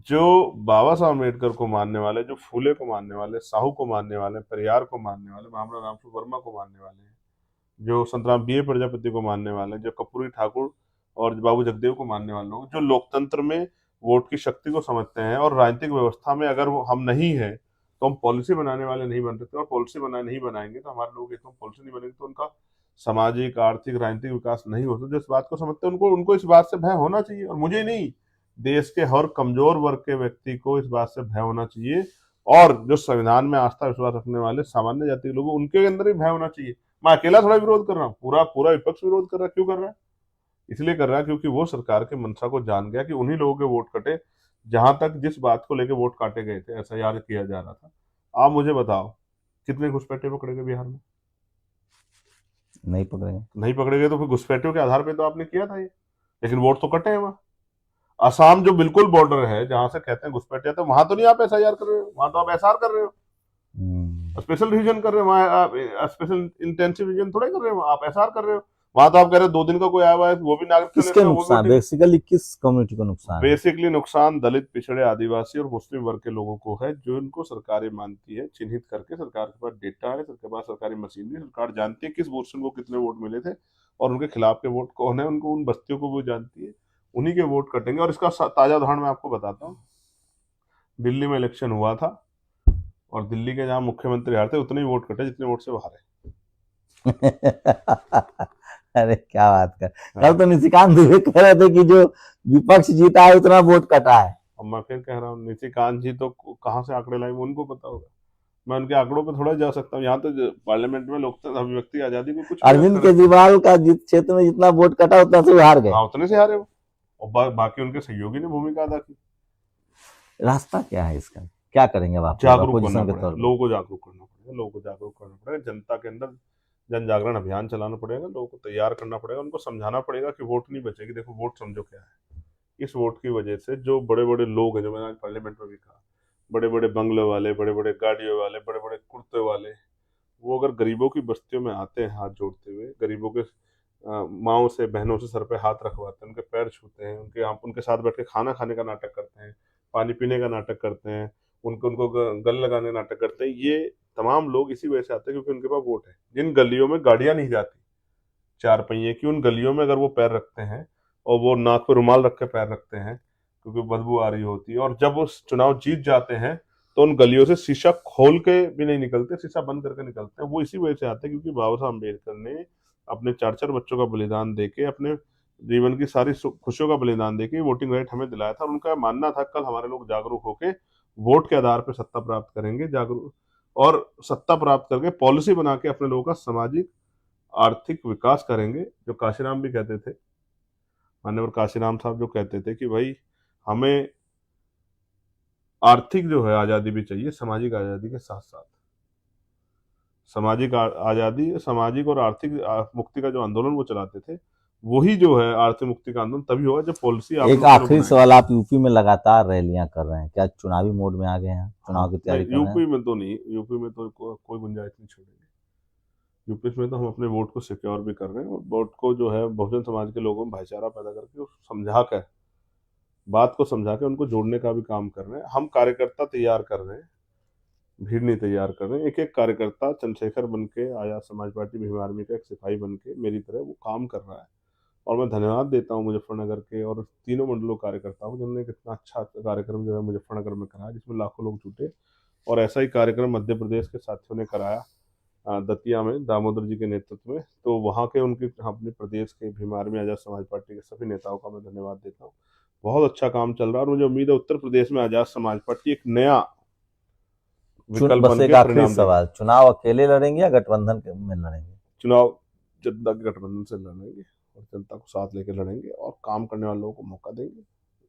जो बाबा साहब अम्बेडकर को मानने वाले, जो फूले को मानने वाले, साहू को मानने वाले, परियार को मानने वाले, महामना रामस्वरूप वर्मा को मानने वाले हैं, जो संतराम BA प्रजापति को मानने वाले, जो कपूरी ठाकुर और बाबू जगदेव को मानने वाले लोग, जो लोकतंत्र में वोट की शक्ति को समझते हैं और राजनीतिक व्यवस्था में अगर वो हम नहीं है तो हम पॉलिसी बनाने वाले नहीं बन सकते, और पॉलिसी नहीं बनाएंगे तो हमारे लोग एकदम पॉलिसी नहीं बनेंगे तो उनका सामाजिक, आर्थिक, राजनीतिक विकास नहीं हो सकता। इस बात को समझते हैं, उनको इस बात से भय होना चाहिए। और मुझे नहीं, देश के हर कमजोर वर्ग के व्यक्ति को इस बात से भय होना चाहिए और जो संविधान में आस्था विश्वास रखने वाले सामान्य जाति के लोग हैं, उनके अंदर भी भय होना चाहिए। मैं अकेला थोड़ा विरोध कर रहा हूँ, पूरा पूरा विपक्ष विरोध कर रहा है। क्यों कर रहा है? इसलिए कर रहा है क्योंकि वो सरकार के मंशा को जान गया कि उन्हीं लोगों के वोट कटे जहां तक जिस बात को लेकर वोट काटे गए थे, एसआईआर किया जा रहा था। आप मुझे बताओ कितने घुसपैठे पकड़े गए बिहार में? नहीं पकड़ेंगे। नहीं पकड़े गए तो फिर घुसपैठियों के आधार पर तो आपने किया था ये, लेकिन वोट तो कटे हैं वहां। असम जो बिल्कुल बॉर्डर है जहां से कहते हैं घुसपैठिया, तो वहां तो नहीं आप एसआईआर कर रहे हो, वहां तो आप एसआर कर रहे हो, स्पेशल डिवीजन कर रहे हो, वहां आप स्पेशल इंटेंसिव डिवीजन थोड़ा कर रहे हो, आप एसआर कर रहे हो। वहां तो आप कह रहे हो 2 दिन का कोई आया हुआ है वो भी नागरिक किसके नुकसान, बेसिकली किस कम्युनिटी को नुकसान? बेसिकली नुकसान दलित, पिछड़े, आदिवासी और मुस्लिम वर्ग के लोगों को है, जो इनको सरकारें मानती है, चिन्हित करके। सरकार के पास डेटा है, सरकार के पास सरकारी मशीनरी, सरकार जानती है किस पर्सन को कितने वोट मिले थे और उनके खिलाफ के वोट कौन है, उनको उन बस्तियों को वो जानती है, उन्हीं के वोट कटेंगे। और इसका ताजा उदाहरण मैं आपको बताता हूँ। दिल्ली में इलेक्शन हुआ था और दिल्ली के जहां मुख्यमंत्री हारे थे उतने ही वोट कटे जितने वोट से बाहर है। अरे क्या बात कर, कल तो निशिकांत दुबे कह रहे थे कि जो विपक्ष जीता है उतना वोट कटा है। अब मैं फिर कह रहा हूँ, निशिकांत जी तो कहाँ से आंकड़े लाई उनको पता होगा, मैं उनके आंकड़ों पे थोड़ा जा सकता हूँ। यहाँ तो पार्लियामेंट में लोकतंत्र अभिव्यक्ति आजादी को कुछ अरविंद केजरीवाल का क्षेत्र में जितना वोट कटा उतना से हार गए। हाँ, उतने से हारे वो, और बाकी उनके सहयोगी ने भूमिका अदा की। रास्ता क्या है इसका, क्या करेंगे आप? जागरूक करना पड़ेगा, लोगों को जागरूक करना पड़ेगा, लोगों को जागरूक करना पड़ेगा, जनता के अंदर जन जागरण अभियान चलाना पड़ेगा, लोगों को तैयार करना पड़ेगा, उनको समझाना पड़ेगा कि वोट नहीं बचेगी। देखो वोट समझो क्या है, इस वोट की वजह से जो बड़े बड़े लोग हैं, जो मैंने आज पार्लियामेंट में भी कहा, बड़े बड़े बंगले वाले, बड़े बड़े गाड़ियों वाले, बड़े बड़े कुर्ते वाले, वो अगर गरीबों की बस्तियों में आते हैं हाथ जोड़ते हुए, गरीबों के माओ से, बहनों से सर पे हाथ रखवाते हैं, उनके पैर छूते हैं, उनके साथ बैठ के खाना खाने का नाटक करते हैं, पानी पीने का नाटक करते हैं, उनको गल लगाने का नाटक करते हैं, ये तमाम लोग इसी वजह से आते हैं क्योंकि उनके पास वोट है। जिन गलियों में गाड़ियां नहीं जाती 4 पहिए की, उन गलियों में अगर वो पैर रखते हैं और वो नाक पे रुमाल रख के पैर रखते हैं क्योंकि बदबू आ रही होती है, और जब वो चुनाव जीत जाते हैं तो उन गलियों से शीशा खोल के भी नहीं निकलते, शीशा बंद करके निकलते हैं। वो इसी वजह से आते हैं क्योंकि बाबा साहब अम्बेडकर ने अपने 4-4 बच्चों का बलिदान देके, अपने जीवन की सारी खुशियों का बलिदान देके वोटिंग राइट हमें दिलाया था। और उनका मानना था कल हमारे लोग जागरूक होके वोट के आधार पर सत्ता प्राप्त करेंगे, जागरूक, और सत्ता प्राप्त करके पॉलिसी बना के अपने लोगों का सामाजिक आर्थिक विकास करेंगे। जो काशीराम भी कहते थे, मान्यवर काशीराम साहब जो कहते थे कि भाई हमें आर्थिक जो है आजादी भी चाहिए, सामाजिक आजादी के साथ साथ। सामाजिक आजादी, सामाजिक और आर्थिक मुक्ति का जो आंदोलन वो चलाते थे, वही जो है आर्थिक मुक्ति का आंदोलन तभी होगा जब पॉलिसी। एक आखिरी सवाल, आप यूपी में लगातार रैलियां कर रहे हैं, क्या चुनावी मोड में आ गए हैं, चुनाव की तैयारी कर रहे हैं? यूपी में तो नहीं, यूपी में तो कोई गुंजाइश नहीं छोड़ेंगे। यूपी में तो हम अपने वोट को सिक्योर भी कर रहे हैं, और वोट को जो है बहुजन समाज के लोगों में भाईचारा पैदा करके समझा कर, बात को समझा के उनको जोड़ने का भी काम कर रहे हैं। हम कार्यकर्ता तैयार कर रहे हैं, भीड़ नहीं तैयार कर रहे हैं। एक एक कार्यकर्ता चंद्रशेखर बन के, आजाद समाज पार्टी भीम आर्मी का एक सिपाही बन के मेरी तरह वो काम कर रहा है। और मैं धन्यवाद देता हूँ मुजफ्फरनगर के और तीनों मंडलों कार्यकर्ताओं को, जिन्होंने कितना अच्छा कार्यक्रम जो है मुजफ्फरनगर में कराया, जिसमें लाखों लोग जुटे। और ऐसा ही कार्यक्रम मध्य प्रदेश के साथियों ने कराया दतिया में, दामोदर जी के नेतृत्व में। तो वहाँ के उनके अपने प्रदेश के भीम आर्मी, आजाद समाज पार्टी के सभी नेताओं का मैं धन्यवाद देता हूँ। बहुत अच्छा काम चल रहा है और मुझे उम्मीद है उत्तर प्रदेश में आजाद समाज पार्टी एक नया विकल्प बन के आखिरी सवाल, चुनाव अकेले लड़ेंगे या गठबंधन में लड़ेंगे? चुनाव जनता के गठबंधन से लड़ेंगे और जनता को साथ लेकर लड़ेंगे और काम करने वाले लोगों को मौका देंगे,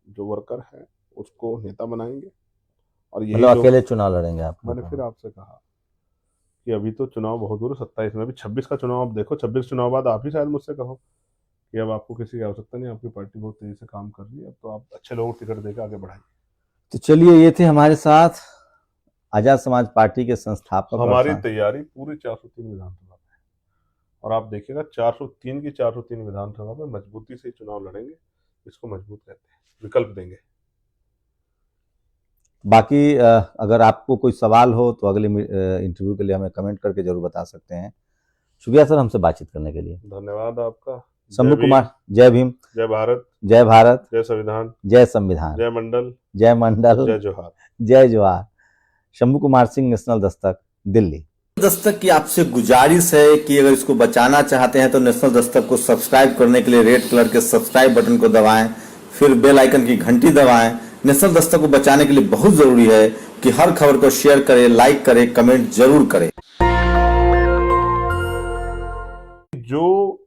जो वर्कर है उसको नेता बनाएंगे। और ये मतलब अकेले चुनाव लड़ेंगे आप? मैंने फिर आपसे कहा कि अभी तो चुनाव बहुत दूर है, 27 में, अभी 26 का चुनाव। आप देखो 26 चुनाव बाद आप ही शायद मुझसे कहो कि अब आपको किसी की आवश्यकता नहीं, आपकी पार्टी बहुत तेजी से काम कर रही है, अब तो आप अच्छे लोगों को टिकट देकर आगे बढ़ाइए। तो चलिए, ये थे हमारे साथ आजाद समाज पार्टी के संस्थापक। हमारी तैयारी पूरी 403 विधानसभा में है और आप देखिएगा 403 की 403 विधानसभा में मजबूती से चुनाव लड़ेंगे। इसको मजबूत कहते हैं, विकल्प देंगे। बाकी अगर आपको कोई सवाल हो तो अगले इंटरव्यू के लिए हमें कमेंट करके जरूर बता सकते हैं। शुक्रिया सर हमसे बातचीत करने के लिए। धन्यवाद आपका। शंभू कुमार, जय भीम, जय भारत, जय भारत, जय संविधान, जय संविधान, जय मंडल, जय मंडल, जय जोहार, जय जोहार। शंभू कुमार सिंह, नेशनल दस्तक, दिल्ली। दस्तक की आपसे गुजारिश है कि अगर इसको बचाना चाहते हैं तो नेशनल दस्तक को सब्सक्राइब करने के लिए रेड कलर के सब्सक्राइब बटन को दबाएं, फिर बेल आइकन की घंटी दबाएं, नेशनल दस्तक को बचाने के लिए बहुत जरूरी है कि हर खबर को शेयर करें, लाइक करें, कमेंट जरूर करें। जो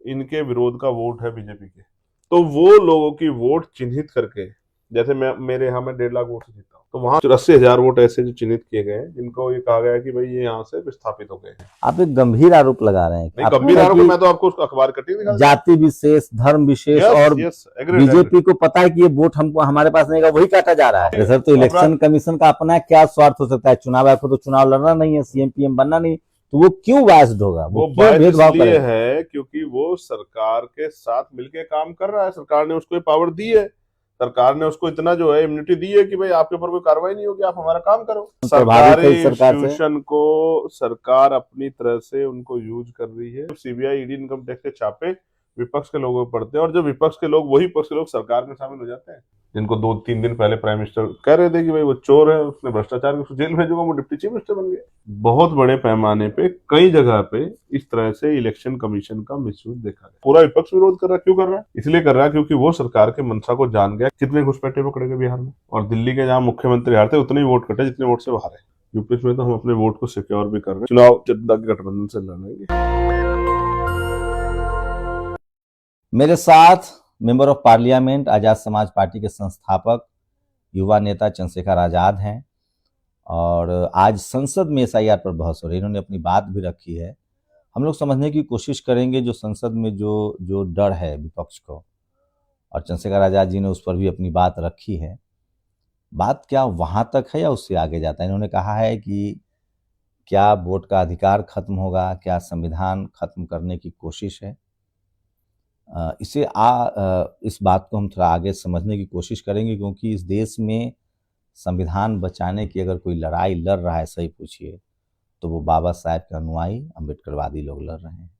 इनके विरोध का वोट है बीजेपी के, तो वो लोगों की वोट चिन्हित करके, जैसे मेरे यहाँ में 1.5 लाख वोट से जीता हूँ, तो वहां 80,000 वोट ऐसे जो चिन्हित किए गए हैं, जिनको ये कहा गया है कि भाई ये यहाँ से विस्थापित हो गए हैं। आप एक गंभीर आरोप लगा रहे हैं। नहीं, गंभीर आरोप मैं तो आपको अखबार कटिंग दिखा, जाति विशेष, धर्म विशेष, और बीजेपी को पता है कि ये वोट हमको हमारे पास नहीं, वही काटा जा रहा है। सर, तो इलेक्शन कमीशन का अपना क्या स्वार्थ हो सकता है? चुनाव आयोग को तो चुनाव लड़ना नहीं है, सीएम पीएम बनना नहीं, तो वो क्यों बायस्ड होगा? वो बायस्ड इसलिए है क्योंकि वो सरकार के साथ मिलके काम कर रहा है। सरकार ने उसको पावर दी है, सरकार ने उसको इतना जो है इम्यूनिटी दी है कि भाई आपके ऊपर कोई कार्रवाई नहीं होगी, आप हमारा काम करो। सरकारी इंस्टीट्यूशन को सरकार अपनी तरह से उनको यूज कर रही है। सीबीआई, ईडी, इनकम टैक्स के छापे विपक्ष के लोगों पर पड़ते हैं, और जो विपक्ष के लोग, वही विपक्ष के लोग सरकार में शामिल हो जाते हैं। जिनको 2-3 दिन पहले प्राइम मिनिस्टर कह रहे थे कि भाई वो चोर है, उसने भ्रष्टाचार की, जेल भेजूंगा, वो डिप्टी चीफ मिनिस्टर बन गए। बहुत बड़े पैमाने पे कई जगह पे इस तरह से इलेक्शन कमीशन का मिसयूज देखा गया। पूरा विपक्ष विरोध कर रहा है। क्यों कर रहा है? इसलिए कर रहा है क्योंकि वो सरकार के मंशा को जान गया। कितने घुसपैठे पकड़े गए बिहार में, और दिल्ली के जहां मुख्यमंत्री हारते उतने ही वोट कटे जितने वोट से बाहर है। यूपी में तो हम अपने वोट को सिक्योर भी कर रहे हैं। चुनाव जनता के गठबंधन से लड़ेंगे। मेरे साथ member of parliament Azad Samaj party के संस्थापक युवा नेता चंद्रशेखर आजाद हैं, और आज संसद में एसआईआर पर बहस हो रही है। इन्होंने अपनी बात भी रखी है। हम लोग समझने की कोशिश करेंगे जो संसद में जो डर है विपक्ष को, और चंद्रशेखर आजाद जी ने उस पर भी अपनी बात रखी है। बात क्या वहां तक है या उससे आगे जाता है? इन्होंने कहा है कि क्या वोट का अधिकार खत्म होगा, क्या संविधान खत्म करने की कोशिश है। इस बात को हम थोड़ा आगे समझने की कोशिश करेंगे, क्योंकि इस देश में संविधान बचाने की अगर कोई लड़ाई लड़ रहा है, सही पूछिए, तो वो बाबा साहेब के अनुयायी अम्बेडकरवादी लोग लड़ रहे हैं।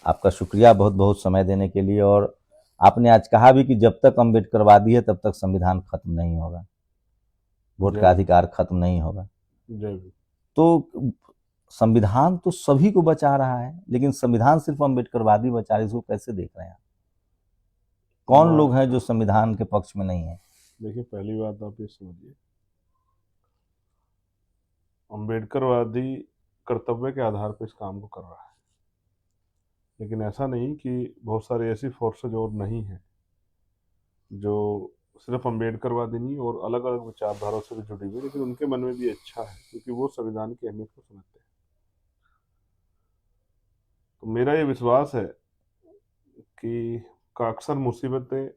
आपका शुक्रिया बहुत बहुत समय देने के लिए। और आपने आज कहा भी कि जब तक अम्बेडकरवादी है तब तक संविधान खत्म नहीं होगा, वोट का अधिकार खत्म नहीं होगा। तो संविधान तो सभी को बचा रहा है, लेकिन संविधान सिर्फ अम्बेडकरवादी बचा रहे हैं। इसको कैसे देख रहे हैं? कौन लोग हैं जो संविधान के पक्ष में नहीं है? देखिए, पहली बात आप ये समझिए, अम्बेडकरवादी कर्तव्य के आधार पर इस काम को कर रहा है, लेकिन ऐसा नहीं कि बहुत सारी ऐसी फोर्सेज और नहीं है जो सिर्फ अम्बेडकरवादी नहीं और अलग अलग विचारधाराओं से भी जुड़ी हुई, लेकिन उनके मन में भी अच्छा है क्योंकि वो संविधान की अहमियत को समझते हैं। तो मेरा ये विश्वास है कि अक्सर मुसीबतें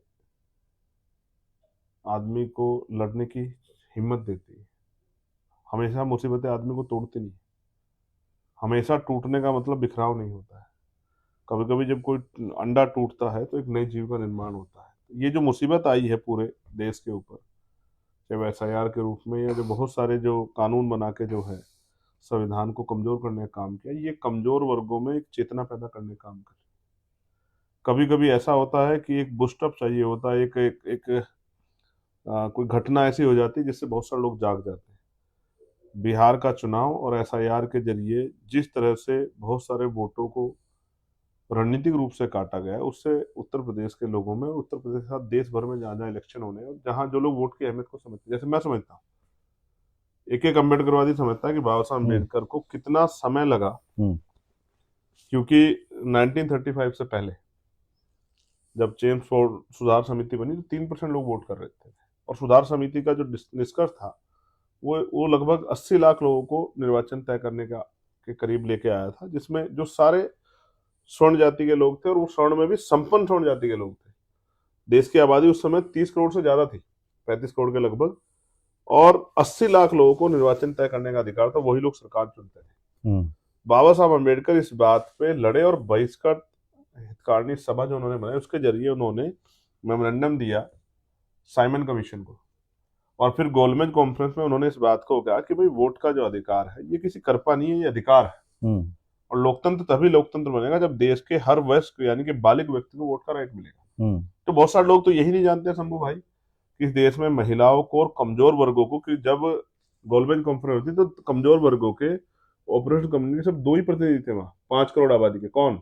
आदमी को लड़ने की हिम्मत देती है। हमेशा मुसीबतें आदमी को तोड़ती नहीं। हमेशा टूटने का मतलब बिखराव नहीं होता है। कभी कभी जब कोई अंडा टूटता है तो एक नई जीव का निर्माण होता है। ये जो मुसीबत आई है पूरे देश के ऊपर, चाहे एसआईआर के रूप में या जो बहुत सारे जो कानून बना के जो है संविधान को कमजोर करने का काम किया, ये कमजोर वर्गों में एक चेतना पैदा करने का काम करे। कभी कभी ऐसा होता है कि एक बूस्टअप चाहिए होता है, कोई घटना ऐसी हो जाती है जिससे बहुत सारे लोग जाग जाते हैं। बिहार का चुनाव और एसआईआर के जरिए जिस तरह से बहुत सारे वोटों को रणनीतिक रूप से काटा गया है, उससे उत्तर प्रदेश के लोगों में, उत्तर प्रदेश के साथ देश भर में जहाँ जहाँ इलेक्शन होने हैं, जहाँ जो लोग वोट की अहमियत को समझते हैं, जैसे मैं समझता हूँ, एक अम्बेडकरवादी समझता है कि बाबा साहब अम्बेडकर को कितना समय लगा, क्योंकि 1935 से पहले जब चेम्सफोर्ड सुधार समिति बनी तो 3% लोग वोट कर रहे थे, और सुधार समिति का जो निष्कर्ष था वो लगभग 80 लाख लोगों को निर्वाचन तय करने के करीब लेके आया था, जिसमें जो सारे स्वर्ण जाति के लोग थे, और वो स्वर्ण में भी संपन्न स्वर्ण जाति के लोग थे। देश की आबादी उस समय 30 करोड़ से ज्यादा थी, 35 करोड़ के लगभग, और 80 लाख लोगों को निर्वाचन तय करने का अधिकार था। वही लोग सरकार चुनते थे। बाबा साहब अम्बेडकर इस बात पे लड़े, और बहिष्कृत हितकारिणी सभा जो उन्होंने बनाई, उसके जरिए उन्होंने मेमोरेंडम दिया साइमन कमीशन को, और फिर गोलमेज कॉन्फ्रेंस में उन्होंने इस बात को कहा कि भाई वोट का जो अधिकार है ये किसी कृपा नहीं है, ये अधिकार है। और लोकतंत्र तभी लोकतंत्र बनेगा जब देश के हर वयस्क यानी कि बालिग व्यक्ति को वोट का राइट मिलेगा। तो बहुत सारे लोग तो यही नहीं जानते शंभू भाई कि इस देश में महिलाओं को और कमजोर वर्गों को, कि जब गोलमेज कॉन्फ्रेंस होती तो कमजोर वर्गों के ऑपरेशन कम्युनिटी के सब 2 ही प्रतिनिधि थे वहां 5 करोड़ आबादी के। कौन?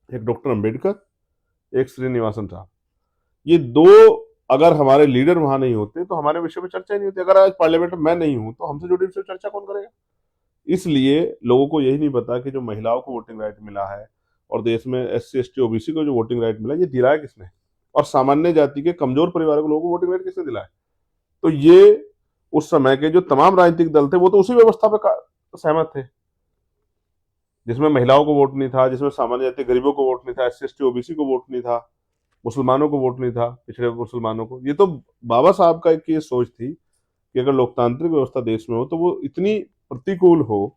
एक डॉक्टर अम्बेडकर, एक श्रीनिवासन साहब। ये 2 अगर हमारे लीडर वहां नहीं होते तो हमारे विषय पे चर्चा ही नहीं होती। अगर आज पार्लियामेंट में मैं नहीं हूं तो हमसे जुड़ी विषय पे चर्चा कौन करेगा? इसलिए लोगों को यही नहीं पता कि जो महिलाओं को वोटिंग राइट मिला है और देश में SC ST OBC को जो वोटिंग राइट मिला, ये दिलाया किसने, और सामान्य जाति के कमजोर परिवार के लोगों को वोटिंग राइट किसने दिलाया? तो ये उस समय के जो तमाम राजनीतिक दल थे वो तो उसी व्यवस्था पे सहमत थे, जिसमें महिलाओं को वोट नहीं था, जिसमें सामान्य जाति गरीबों को वोट नहीं था, SC ST OBC को वोट नहीं था, मुसलमानों को वोट नहीं था, पिछड़े मुसलमानों को। ये तो बाबा साहब का एक ये सोच थी कि अगर लोकतांत्रिक व्यवस्था देश में हो तो वो इतनी प्रतिकूल हो,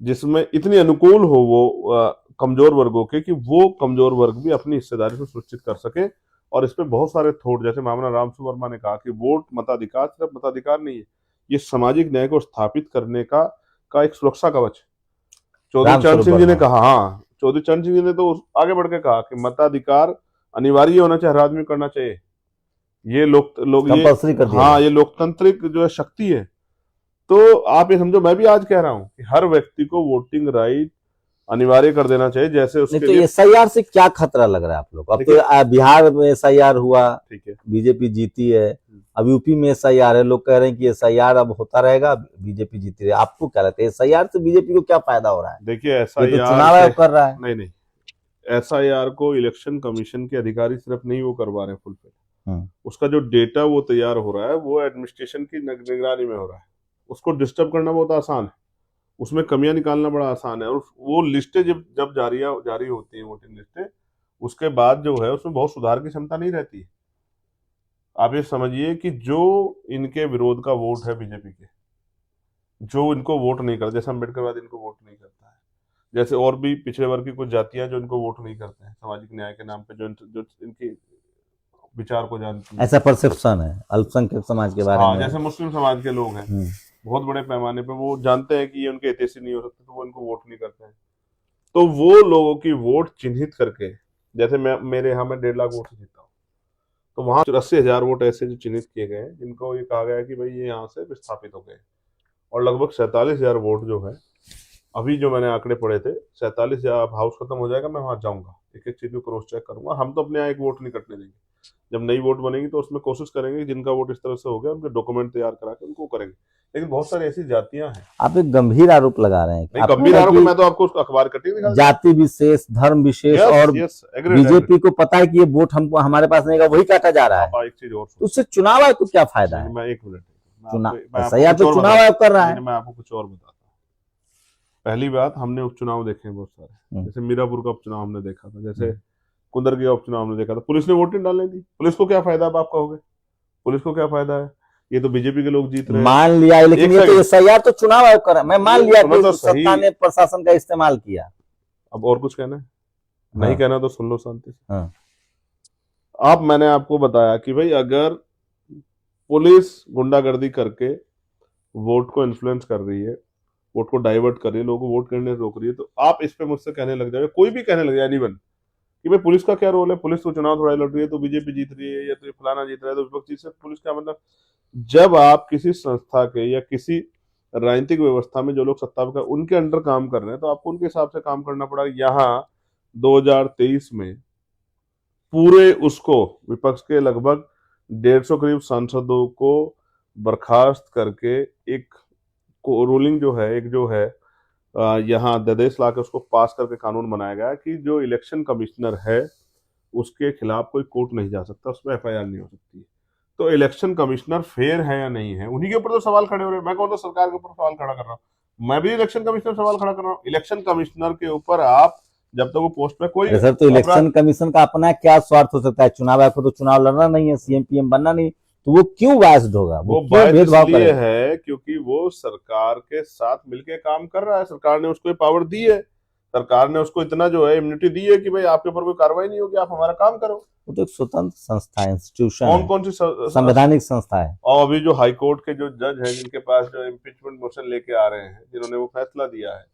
जिसमें इतनी अनुकूल हो वो कमजोर वर्गों के, कि वो कमजोर वर्ग भी अपनी हिस्सेदारी को सुनिश्चित कर सके। और इस पे बहुत सारे थोट, जैसे मामला रामसु वर्मा ने कहा कि वोट मताधिकार सिर्फ मताधिकार नहीं है, ये सामाजिक न्याय को स्थापित करने का एक सुरक्षा कवच। चौधरी चरण सिंह जी ने कहा, हाँ, चौधरी चरण सिंह जी ने तो आगे बढ़ के कहा कि मताधिकार अनिवार्य होना चाहिए, हर आदमी करना चाहिए, ये ये लोकतांत्रिक जो है शक्ति है। तो आप ये समझो, मैं भी आज कह रहा हूं कि हर व्यक्ति को वोटिंग राइट अनिवार्य कर देना चाहिए। जैसे उसके तो SIR से क्या खतरा लग रहा है आप लोग? अब तो बिहार में SIR हुआ, ठीक है, बीजेपी जीती है, अब यूपी में SIR है, लोग कह रहे हैं कि SIR अब होता रहेगा, बीजेपी जीती रहे। आपको क्या लगता है SIR से बीजेपी को क्या फायदा हो रहा है? देखिए, SIR तो चुनाव आयोग कर रहा है। नहीं, SIR को इलेक्शन कमीशन के अधिकारी सिर्फ नहीं वो करवा रहे हैं फुलफिल, उसका जो डेटा वो तैयार हो रहा है वो एडमिनिस्ट्रेशन की निगरानी में हो रहा है। उसको डिस्टर्ब करना बहुत आसान है, उसमें कमियां निकालना बड़ा आसान है। और वो लिस्टें जब जारी होती हैं, वोटिंग लिस्टें, उसके बाद जो है उसमें बहुत सुधार की क्षमता नहीं रहती है। आप ये समझिए कि जो इनके विरोध का वोट है बीजेपी के, जो इनको वोट नहीं करता, जैसे अम्बेडकरवाद इनको वोट नहीं करता है, जैसे और भी पिछड़े वर्ग की कुछ जातियां जो इनको वोट नहीं करते हैं सामाजिक न्याय के नाम पे, जो इनकी विचार को जानती है, ऐसा परसेप्शन है अल्पसंख्यक समाज के बारे में। जैसे मुस्लिम समाज के लोग हैं, बहुत बड़े पैमाने पे वो जानते हैं कि ये उनके हितैषी नहीं हो सकते, तो वो इनको वोट नहीं करते हैं। तो वो लोगों की वोट चिन्हित करके, जैसे मेरे यहाँ में 1.5 लाख वोट से जीता हूँ, तो वहां 80,000 वोट ऐसे जो चिन्हित किए गए हैं जिनको ये कहा गया है कि भाई ये यहाँ से विस्थापित हो गए, और लगभग 47,000 वोट जो है, अभी जो मैंने आंकड़े पढ़े थे, 47,000, हाउस खत्म हो जाएगा, मैं वहां जाऊंगा, एक एक चीज को क्रॉस चेक करूंगा। हम तो अपने यहाँ एक वोट नहीं कटने देंगे। जब नई वोट बनेगी तो उसमें कोशिश करेंगे कि जिनका वोट इस तरह से हो गया उनके डॉक्यूमेंट तैयार करा के उनको करेंगे। लेकिन बहुत सारी ऐसी जातियां हैं। आप एक गंभीर आरोप लगा रहे हैं। गंभीर आरोप, मैं तो आपको अखबार कटिंग दिखा, जाति विशेष, धर्म विशेष, और बीजेपी को पता है कि ये वोट हमको हमारे पास नहीं, वही काटा जा रहा है। एक चीज और, उससे चुनाव आयोग को क्या फायदा है? मैं 1 मिनट, SIR तो चुनाव आयोग कर रहा है। मैं आपको कुछ और बताता हूँ। पहली बात, हमने उपचुनाव देखे हैं बहुत सारे, जैसे मीरापुर का उपचुनाव हमने देखा था, जैसे कुंदरगी का उपचुनाव हमने देखा था, पुलिस ने वोट नहीं डालने दी। पुलिस को क्या फायदा, आप कहोगे पुलिस को क्या फायदा है? ये तो बीजेपी के लोग जीत रहे हैं, मान लिया, लेकिन ये तो SIR तो चुनाव आयोग कर रहा है। मैं मान लिया कि सत्ता ने प्रशासन का इस्तेमाल किया। अब और कुछ कहना है? नहीं कहना तो सुन लो शांति से। आप, मैंने आपको बताया कि भाई अगर पुलिस गुंडागर्दी करके वोट को इन्फ्लुएंस कर रही है, वोट को डाइवर्ट कर रही है, लोगों को वोट करने से रोक रही है, तो आप इस पे मुझसे कहने लग जाए, कोई भी कहने लग जाए, एनीवन, कि भाई पुलिस का क्या रोल है, पुलिस तो चुनाव थोड़ा लड़ रही है तो बीजेपी जीत रही है, या तो फलाना जीत रहा है तो विपक्ष जीत, पुलिस क्या मतलब? जब आप किसी संस्था के या किसी राजनीतिक व्यवस्था में जो लोग सत्ता पर उनके अंडर काम कर रहे हैं, तो आपको उनके हिसाब से काम करना पड़ा। यहाँ 2023 में पूरे उसको विपक्ष के लगभग 150 करीब सांसदों को बर्खास्त करके एक रूलिंग जो है यहाँ अध्यादेश ला के उसको पास करके कानून बनाया गया कि जो इलेक्शन कमिश्नर है उसके खिलाफ कोई कोर्ट नहीं जा सकता, उसमें FIR नहीं हो सकती। तो इलेक्शन कमिश्नर फेयर है या नहीं है, उन्हीं के ऊपर तो सवाल खड़े हो रहे हैं। मैं कौन सा सरकार के ऊपर सवाल खड़ा कर रहा हूँ? मैं भी इलेक्शन कमिश्नर सवाल खड़ा कर रहा हूँ। इलेक्शन कमिश्नर के ऊपर आप जब तक वो पोस्ट पे कोई, सर, तो इलेक्शन कमीशन का अपना क्या स्वार्थ हो सकता है? चुनाव आयोग को तो चुनाव लड़ना नहीं है, CM PM बनना नहीं, तो वो क्यों बायस्ड होगा? वो भेदभाव है क्योंकि वो सरकार के साथ मिलके काम कर रहा है। सरकार ने उसको पावर दी है, सरकार ने उसको इतना जो है इम्यूनिटी दी है कि भाई आपके ऊपर कोई कार्रवाई नहीं होगी, आप हमारा काम करो। वो तो एक स्वतंत्र संस्था है, इंस्टीट्यूशन, कौन सी संवैधानिक संस्था है। और अभी जो हाईकोर्ट के जो जज हैं जिनके पास जो इम्पीचमेंट मोशन लेके आ रहे हैं, जिन्होंने वो फैसला दिया है,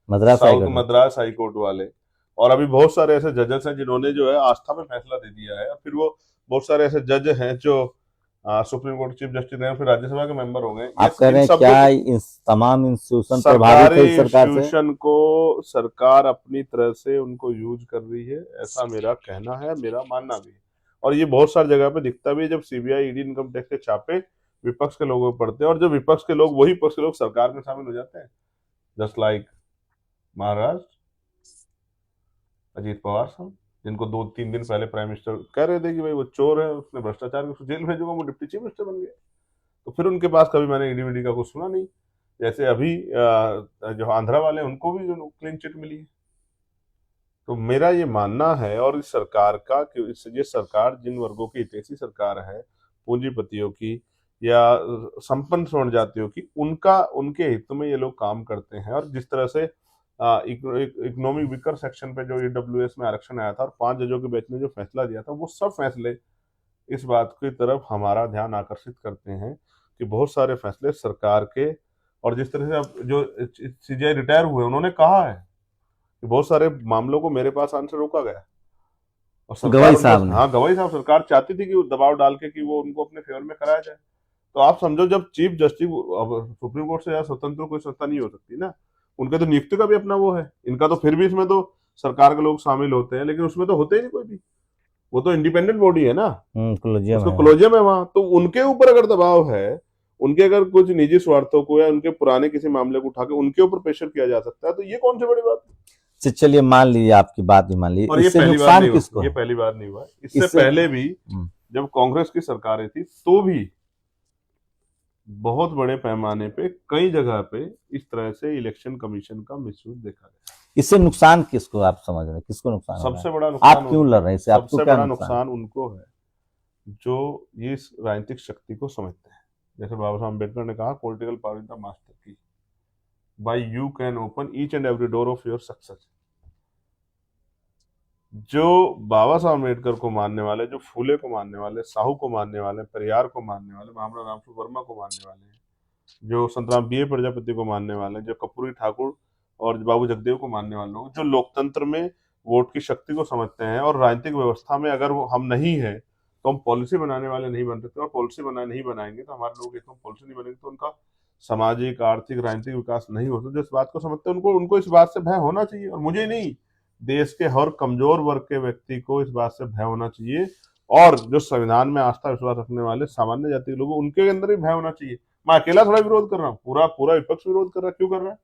मद्रास हाईकोर्ट वाले, और अभी बहुत सारे ऐसे जजेस हैं जिन्होंने जो है आस्था में फैसला दे दिया है। फिर वो बहुत सारे ऐसे जज हैं जो सुप्रीम कोर्ट चीफ जस्टिस रहे, फिर राज्यसभा के मेंबर हो गए। आप कह रहे हैं क्या इस तमाम इंस्टीट्यूशन प्रभावित है सरकार से? इंस्टीट्यूशन को सरकार अपनी तरह से उनको यूज कर रही है, ऐसा मेरा कहना है, मेरा मानना भी है। और ये बहुत सारी जगह पे दिखता भी है, जब सीबीआई ईडी इनकम टैक्स के छापे विपक्ष के लोगों पर पड़ते हैं, और जब विपक्ष के लोग वही विपक्ष के लोग सरकार में शामिल हो जाते हैं, जस्ट लाइक महाराष्ट्र अजीत पवार साहब, जिनको 2-3 दिन पहले प्राइम मिनिस्टर कह रहे थे कि भाई वो चोर है, उसने भ्रष्टाचार को जेल भेजूंगा, वो डिप्टी चीफ मिनिस्टर बन गए। तो फिर उनके पास कभी मैंने ईडी वीडी का कुछ सुना नहीं। जैसे अभी जो आंध्रा वाले उनको भी जो क्लीन चिट मिली है। तो मेरा ये मानना है, और इस सरकार का कि ये सरकार जिन वर्गों की हितैषी सरकार है, पूंजीपतियों की या संपन्न स्वर्ण जातियों की, उनका उनके हित में ये लोग काम करते हैं। और जिस तरह से इकोनॉमिक वीकर सेक्शन पे जो ईडब्ल्यूएस में आरक्षण आया था और 5 जजों के बेंच ने जो फैसला दिया था, वो सब फैसले इस बात की तरफ हमारा ध्यान आकर्षित करते हैं कि बहुत सारे फैसले सरकार के, और जिस तरह से अब जो सीजीआई रिटायर हुए उन्होंने कहा है कि बहुत सारे मामलों को मेरे पास आने से रोका गया, और गवाई साहब ने, हाँ गवाई साहब, सरकार चाहती थी कि वो दबाव डाल के कि वो उनको अपने फेवर में कराया जाए। तो आप समझो, जब चीफ जस्टिस सुप्रीम कोर्ट से ज्यादा स्वतंत्र कोई संस्था नहीं हो सकती ना, उनके तो नियुक्ति का भी अपना वो है, इनका तो फिर भी इसमें तो सरकार के लोग शामिल होते हैं, लेकिन उसमें तो होते ही नहीं कोई भी, वो तो इंडिपेंडेंट बॉडी है ना, कोलोजियम है वहां। तो उनके ऊपर अगर दबाव है, उनके अगर कुछ निजी स्वार्थों को या उनके पुराने किसी मामले को उठा के उनके ऊपर प्रेशर किया जा सकता है, तो ये कौन सी बड़ी बात है। चलिए मान लीजिए, आपकी बात भी मान लीजिए, और ये इससे पहली बार नुकसान नहीं किसको हुआ, है? ये पहली बार नहीं हुआ, इससे पहले भी जब कांग्रेस की सरकारें थी तो भी बहुत बड़े पैमाने पे कई जगह पे इस तरह से इलेक्शन कमीशन का मिसयूज देखा गया। इससे नुकसान किसको आप समझ रहे हैं, किसको नुकसान हो रहा है? सबसे बड़ा नुकसान आप क्यों लड़ रहे हैं इससे? आपको सबसे क्या बड़ा नुकसान नुकसान उनको है जो ये इस राजनीतिक शक्ति को समझते हैं। जैसे बाबा साहब अम्बेडकर ने कहा, political power is the master key, by you can open each and every door of your success. जो बाबा साहब अम्बेडकर को मानने वाले, जो फूले को मानने वाले, साहू को मानने वाले, परियार को मानने वाले, महामना रामसु वर्मा को मानने वाले, जो संतराम बीए प्रजापति को मानने वाले, जो कपूरी ठाकुर और बाबू जगदेव को मानने वाले लोग, जो लोकतंत्र में वोट की शक्ति को समझते हैं, और राजनीतिक व्यवस्था में अगर वो हम नहीं है तो हम पॉलिसी बनाने वाले नहीं बन सकते, और पॉलिसी नहीं बनाएंगे तो हमारे लोग एकदम पॉलिसी नहीं बनेंगे तो उनका सामाजिक, आर्थिक, राजनीतिक विकास नहीं हो सकता। इस बात को समझते हैं, उनको इस बात से भय होना चाहिए, और मुझे नहीं, देश के हर कमजोर वर्ग के व्यक्ति को इस बात से भय होना चाहिए, और जो संविधान में आस्था विश्वास रखने वाले सामान्य जाति के लोग, उनके अंदर भी भय होना चाहिए। मैं अकेला थोड़ा विरोध कर रहा हूँ, पूरा विपक्ष विरोध कर रहा है। क्यों कर रहा है?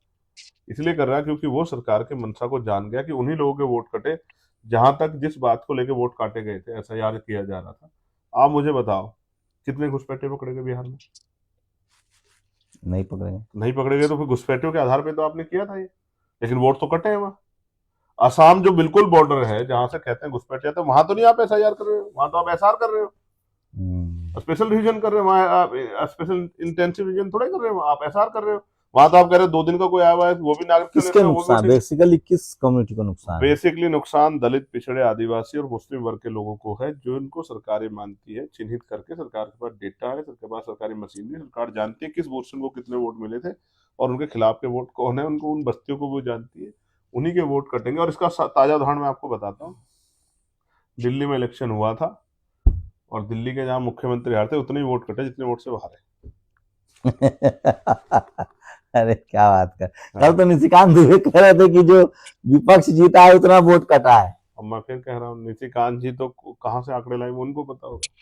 इसलिए कर रहा है क्योंकि वो सरकार के मंशा को जान गया कि उन्हीं लोगों के वोट कटे, जहां तक जिस बात को लेकर वोट काटे गए थे, एसआईआर किया जा रहा था। आप मुझे बताओ, कितने घुसपैठे पकड़े गए बिहार में? नहीं पकड़ेंगे, नहीं पकड़े गए, तो फिर घुसपैठियों के आधार पर तो आपने किया था ये, लेकिन वोट तो कटे हैं वहां। असम जो बिल्कुल बॉर्डर है, जहां से कहते हैं घुसपैठ जाते हैं, वहां तो नहीं आप एसआईआर कर रहे हो, वहां तो आप एसआर कर रहे हो, स्पेशल रिवीजन कर रहे हो, वहां आप स्पेशल इंटेंसिव रिवीजन थोड़ा कर रहे हो, आप एसआर कर रहे हो। वहां तो आप कह रहे हो 2 दिन का कोई आया हुआ है, वो भी नागरिक। किसके नुकसान, बेसिकली किस कम्युनिटी को नुकसान? बेसिकली नुकसान दलित, पिछड़े, आदिवासी और मुस्लिम वर्ग के लोगों को है, जो इनको सरकारें मानती है, चिन्हित करके। सरकार के पास डेटा है, सरकार के पास सरकारी मशीनरी, सरकार जानती है किस पर्सन को कितने वोट मिले थे और उनके खिलाफ के वोट कौन है, उनको उन बस्तियों को वो जानती है, उन्हीं के वोट कटेंगे। और इसका ताजा उदाहरण मैं आपको बताता हूँ। दिल्ली में इलेक्शन हुआ था, और दिल्ली के जहां मुख्यमंत्री हारे थे उतने ही वोट कटे जितने वोट से वो हारे। अरे क्या बात कर, कल तो निशिकांत दुबे कह रहे थे कि जो विपक्ष जीता है उतना वोट कटा है। अब मैं फिर कह रहा हूँ, निशिकांत जी तो कहाँ से आंकड़े लाए, उनको पता होगा,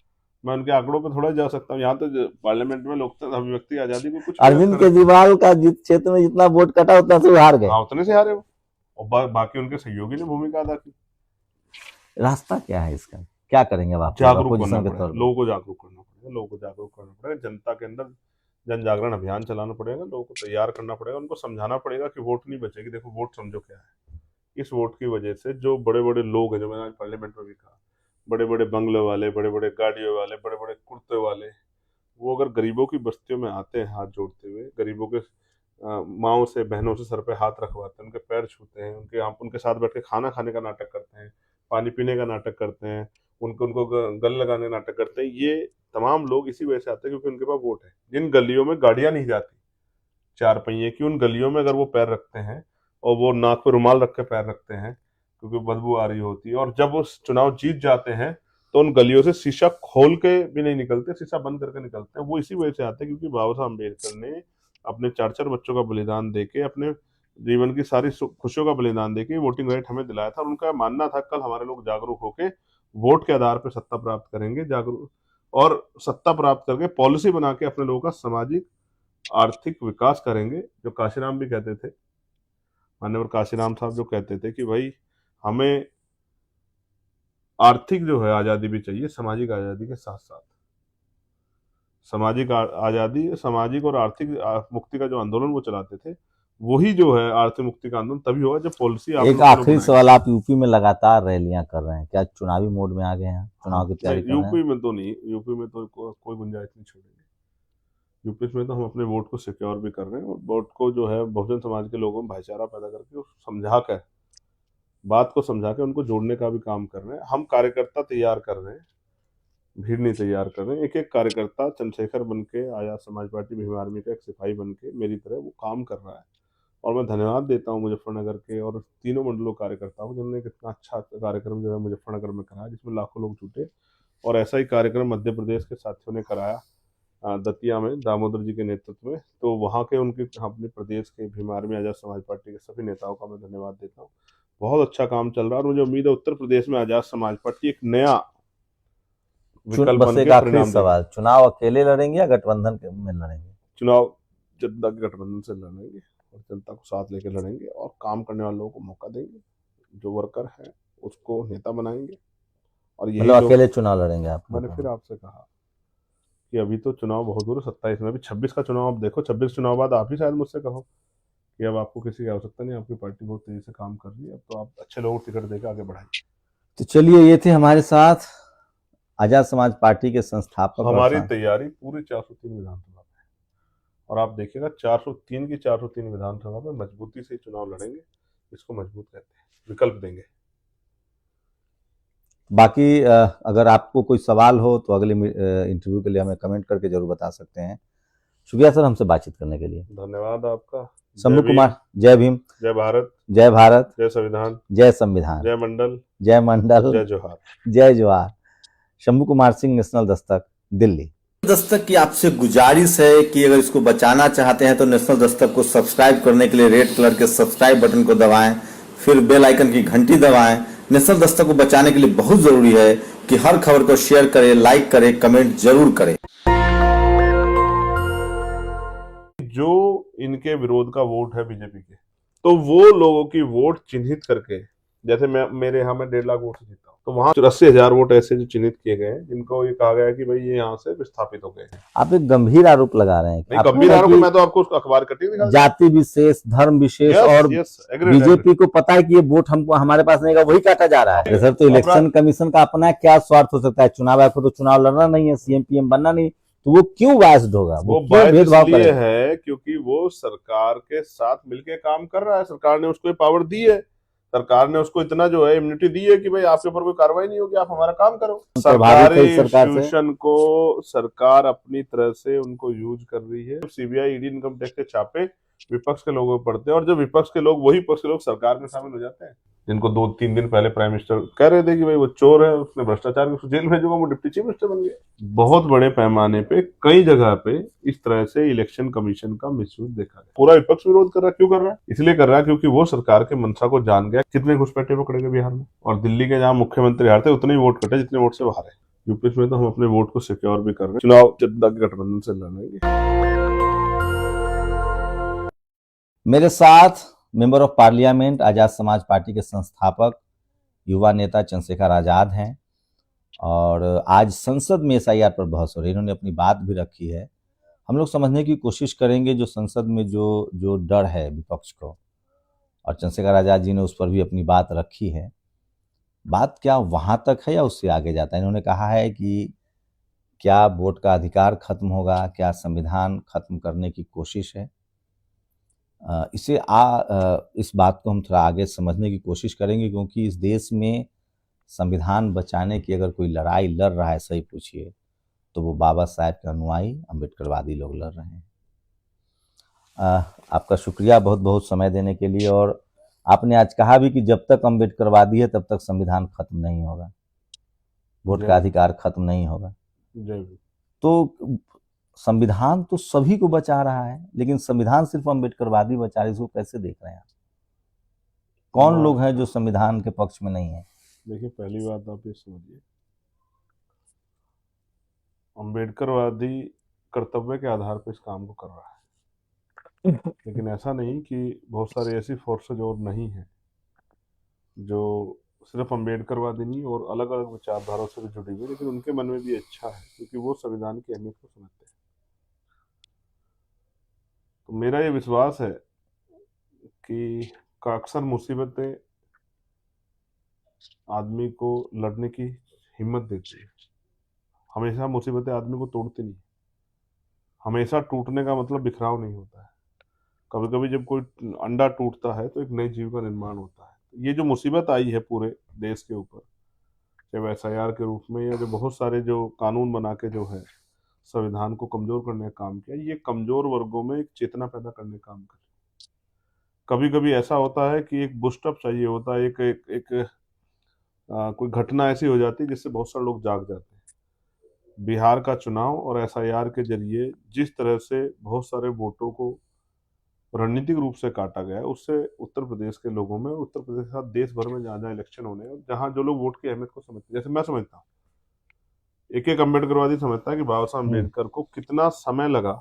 मैं उनके आंकड़ों पे थोड़ा जा सकता हूँ। यहाँ तो पार्लियामेंट में लोकतंत्र, अभिव्यक्ति आजादी को कुछ अरविंद केजरीवाल का क्षेत्र में जितना वोट कटा उतना से हार गए। हाँ, उतने से हारे वो, और बाकी उनके सहयोगी ने भूमिका अदा की। रास्ता क्या है इसका, क्या करेंगे आप? जागरूक करना पड़ेगा, लोगों को जागरूक करना पड़ेगा, लोगों को जागरूक करना पड़ेगा, जनता के अंदर जन जागरण अभियान चलाना पड़ेगा, लोगों को तैयार करना पड़ेगा, उनको समझाना पड़ेगा कि वोट नहीं बचेगी। देखो, वोट समझो क्या है। इस वोट की वजह से जो बड़े बड़े लोग हैं, जो मैंने आज पार्लियामेंट में भी कहा, बड़े बड़े बंगले वाले, बड़े बड़े गाड़ियों वाले, बड़े बड़े कुर्ते वाले, वो अगर गरीबों की बस्तियों में आते हैं हाथ जोड़ते हुए, गरीबों के माओ से, बहनों से सर पे हाथ रखवाते हैं, उनके पैर छूते हैं, उनके साथ बैठ के खाना खाने का नाटक करते हैं, पानी पीने का नाटक करते हैं, उनको गल लगाने का नाटक करते हैं, ये तमाम लोग इसी वजह से आते हैं क्योंकि उनके पास वोट है। जिन गलियों में गाड़ियां नहीं जाती 4 पहिए की, उन गलियों में अगर वो पैर रखते हैं और वो नाक पे रुमाल रख के पैर रखते हैं क्योंकि बदबू आ रही होती है, और जब वो चुनाव जीत जाते हैं तो उन गलियों से शीशा खोल के भी नहीं निकलते, शीशा बंद करके निकलते हैं। वो इसी वजह से आते हैं क्योंकि बाबा साहब अम्बेडकर ने अपने 4-4 बच्चों का बलिदान देके, अपने जीवन की सारी खुशियों का बलिदान देके वोटिंग राइट हमें दिलाया था। और उनका मानना था कल हमारे लोग जागरूक होके वोट के आधार पर सत्ता प्राप्त करेंगे, जागरूक और सत्ता प्राप्त करके पॉलिसी बना के अपने लोगों का सामाजिक आर्थिक विकास करेंगे। जो काशीराम भी कहते थे, माननीय काशीराम साहब जो कहते थे कि भाई हमें आर्थिक जो है आजादी भी चाहिए, सामाजिक आजादी के साथ साथ। सामाजिक आजादी, सामाजिक और आर्थिक मुक्ति का जो आंदोलन वो चलाते थे, वही जो है आर्थिक मुक्ति का आंदोलन तभी होगा जब पॉलिसी आप एक लोग आखिरी बनाएं। सवाल, आप यूपी में लगातार रैलियां कर रहे हैं, क्या चुनावी मोड में आ गए हैं, चुनाव की तैयारी कर रहे हैं? यूपी में तो नहीं, यूपी में तो कोई गुंजाइश नहीं छोड़ेंगे। यूपी में तो हम अपने वोट को सिक्योर भी कर रहे हैं और वोट को जो है बहुजन समाज के लोगों में भाईचारा पैदा करके समझा कर, बात को समझा के उनको जोड़ने का भी काम कर रहे हैं। हम कार्यकर्ता तैयार कर रहे हैं, भीड़ नहीं तैयार कर रहे हैं। एक एक कार्यकर्ता चंद्रशेखर बन के, आजाद समाज पार्टी भीम आर्मी का एक सिपाही बन के मेरी तरह वो काम कर रहा है। और मैं धन्यवाद देता हूँ मुजफ्फरनगर के और तीनों मंडलों कार्यकर्ताओं को, जिन्होंने कितना अच्छा कार्यक्रम जो है मुजफ्फरनगर में कराया, जिसमें लाखों लोग जुटे। और ऐसा ही कार्यक्रम मध्य प्रदेश के साथियों ने कराया दतिया में, दामोदर जी के नेतृत्व में। तो वहाँ के उनके अपने प्रदेश के भीम आर्मी, आजाद समाज पार्टी के सभी नेताओं का मैं धन्यवाद देता हूँ। बहुत अच्छा काम चल रहा है और मुझे उम्मीद है उत्तर प्रदेश में आजाद समाज पार्टी एक नया विकल्प बस बन एक के आखिरी परिणाम देगी। सवाल, चुनाव अकेले लड़ेंगे या गठबंधन में लड़ेंगे? चुनाव जनता के गठबंधन से लड़ेंगे और जनता को साथ लेकर लड़ेंगे और काम करने वाले लोगों को मौका देंगे। जो वर्कर है उसको नेता बनाएंगे और यही मतलब लोग। अकेले चुनाव लड़ेंगे आप? मैंने फिर आपसे कहा कि अभी तो चुनाव बहुत दूर है, 27 में, अभी 26 का चुनाव। आप देखो 26 चुनाव बाद आप ही शायद मुझसे कहो कि अब आपको किसी की आवश्यकता नहीं, आपकी पार्टी बहुत तेजी से काम कर रही है, अब तो आप अच्छे लोगों को टिकट देकर आगे बढ़ाइए। तो चलिए, ये थे हमारे साथ आजाद समाज पार्टी के संस्थापक। हमारी तैयारी पूरी 403 विधानसभा में, और आप देखिएगा 403 की 403 विधानसभा में मजबूती से चुनाव लड़ेंगे। इसको मजबूत कहते हैं, विकल्प देंगे। बाकी अगर आपको कोई सवाल हो तो अगले इंटरव्यू के लिए हमें कमेंट करके जरूर बता सकते हैं। शुक्रिया सर हमसे बातचीत करने के लिए। धन्यवाद आपका। शंभू कुमार, जय भीम, जय भारत, जय भारत, जय संविधान, जय संविधान, जय मंडल, जय मंडल, जय जोहार, जय जोहार। शंभू कुमार सिंह, नेशनल दस्तक, दिल्ली। दस्तक की आपसे गुजारिश है कि अगर इसको बचाना चाहते हैं तो नेशनल दस्तक को सब्सक्राइब करने के लिए रेड कलर के सब्सक्राइब बटन को दबाएं, फिर बेल आइकन की घंटी दबाएं। नेशनल दस्तक को बचाने के लिए बहुत जरूरी है कि हर खबर को शेयर करें, लाइक करें, कमेंट जरूर करें। जो इनके विरोध का वोट है बीजेपी के, तो वो लोगों की वोट चिन्हित करके, जैसे मेरे यहाँ में 1.5 लाख वोट से जीता हूँ, तो वहाँ 84,000 वोट ऐसे जो चिन्हित किए गए हैं, जिनको ये कहा गया है कि भाई ये यहाँ से विस्थापित हो गए हैं। आप एक गंभीर आरोप लगा रहे हैं। नहीं, गंभीर आरोप मैं तो आपको अखबार कटिंग दिखा, जाति विशेष, धर्म विशेष, और बीजेपी को पता है कि ये वोट हमको हमारे पास नहीं, वही काटा जा रहा है। सर, तो इलेक्शन कमीशन का अपना क्या स्वार्थ हो सकता है? चुनाव आयोग को तो चुनाव लड़ना नहीं है, सीएम पीएम बनना नहीं, तो वो क्यों बायस्ड होगा? वो बायस्ड इसलिए है क्योंकि वो सरकार के साथ मिलके काम कर रहा है। सरकार ने उसको पावर दी है, सरकार ने उसको इतना जो है इम्यूनिटी दी है कि भाई आपके ऊपर कोई कार्रवाई नहीं होगी, आप हमारा काम करो। सरकारी इंस्टीट्यूशन को सरकार अपनी तरह से उनको यूज कर रही है। सीबीआई, ईडी, इनकम टैक्स के छापे विपक्ष के लोगों पर पड़ते हैं, और जब विपक्ष के लोग, वही विपक्ष के लोग सरकार में शामिल हो जाते हैं, जिनको 2-3 दिन पहले प्राइम मिनिस्टर कह रहे थे कि भाई वो चोर है, उसने भ्रष्टाचार की, उसको जेल भेजूंगा, वो डिप्टी चीफ मिनिस्टर बन गया। बहुत बड़े पैमाने पे कई जगह पे इस तरह से इलेक्शन कमीशन का मिसयूज देखा गया। पूरा विपक्ष विरोध कर रहा है। क्यों कर रहा है? इसलिए कर रहा है क्योंकि वो सरकार के मंशा को जान गया। कितने घुसपैठे पकड़े गए बिहार में, और दिल्ली के जहाँ मुख्यमंत्री हारते उतने ही वोट कटे जितने वोट से बाहर है। यूपी में तो हम अपने वोट को सिक्योर भी कर रहे हैं। चुनाव जनता के गठबंधन से लड़ेंगे। मेरे साथ member of parliament Azad Samaj party के संस्थापक युवा नेता चंद्रशेखर आजाद हैं, और आज संसद में एसआईआर पर बहस हो रही है। इन्होंने अपनी बात भी रखी है। हम लोग समझने की कोशिश करेंगे जो संसद में जो डर है विपक्ष को, और चंद्रशेखर आजाद जी ने उस पर भी अपनी बात रखी है। बात क्या वहां तक है या उससे आगे जाता है? इन्होंने कहा है कि क्या वोट का अधिकार खत्म होगा, क्या संविधान खत्म करने की कोशिश है? इस बात को हम थोड़ा आगे समझने की कोशिश करेंगे, क्योंकि इस देश में संविधान बचाने की अगर कोई लड़ाई लड़ रहा है, सही पूछिए, तो वो बाबा साहेब के अनुयायी अम्बेडकरवादी लोग लड़ रहे हैं। आपका शुक्रिया बहुत बहुत समय देने के लिए। और आपने आज कहा भी कि जब तक अम्बेडकरवादी है तब तक संविधान खत्म नहीं होगा, वोट का अधिकार खत्म नहीं होगा। तो संविधान तो सभी को बचा रहा है, लेकिन संविधान सिर्फ अम्बेडकरवादी बचा रहे, इसको कैसे देख रहे हैं आप? कौन लोग हैं जो संविधान के पक्ष में नहीं है? देखिए, पहली बात आप ये समझिए, अम्बेडकरवादी कर्तव्य के आधार पर इस काम को कर रहा है, लेकिन ऐसा नहीं कि बहुत सारी ऐसी फोर्सेज और नहीं है जो सिर्फ अम्बेडकरवादी नहीं और अलग अलग विचारधाराओं से भी जुड़ी हुई, लेकिन उनके मन में भी अच्छा है क्योंकि वो संविधान की अहमियत को समझते हैं। तो मेरा ये विश्वास है कि अक्सर मुसीबतें आदमी को लड़ने की हिम्मत देती है। हमेशा मुसीबतें आदमी को तोड़ती नहीं। हमेशा टूटने का मतलब बिखराव नहीं होता है। कभी कभी जब कोई अंडा टूटता है तो एक नई जीव का निर्माण होता है। ये जो मुसीबत आई है पूरे देश के ऊपर, चाहे SIR के रूप में या जो बहुत सारे जो कानून बना के जो है संविधान को कमजोर करने का काम किया, ये कमजोर वर्गों में एक चेतना पैदा करने का काम कर। कभी कभी ऐसा होता है कि एक बूस्टअप चाहिए होता है, एक एक, एक कोई घटना ऐसी हो जाती है जिससे बहुत सारे लोग जाग जाते हैं। बिहार का चुनाव और SIR के जरिए जिस तरह से बहुत सारे वोटों को रणनीतिक रूप से काटा गया है, उससे उत्तर प्रदेश के लोगों में, उत्तर प्रदेश के साथ देश भर में जहाँ जहाँ इलेक्शन होने हैं, जहाँ जो लोग वोट की अहमियत को समझते हैं, जैसे मैं समझता हूँ, एक एक अम्बेडकरवादी समझता है कि बाबा साहब अम्बेडकर को कितना समय लगा,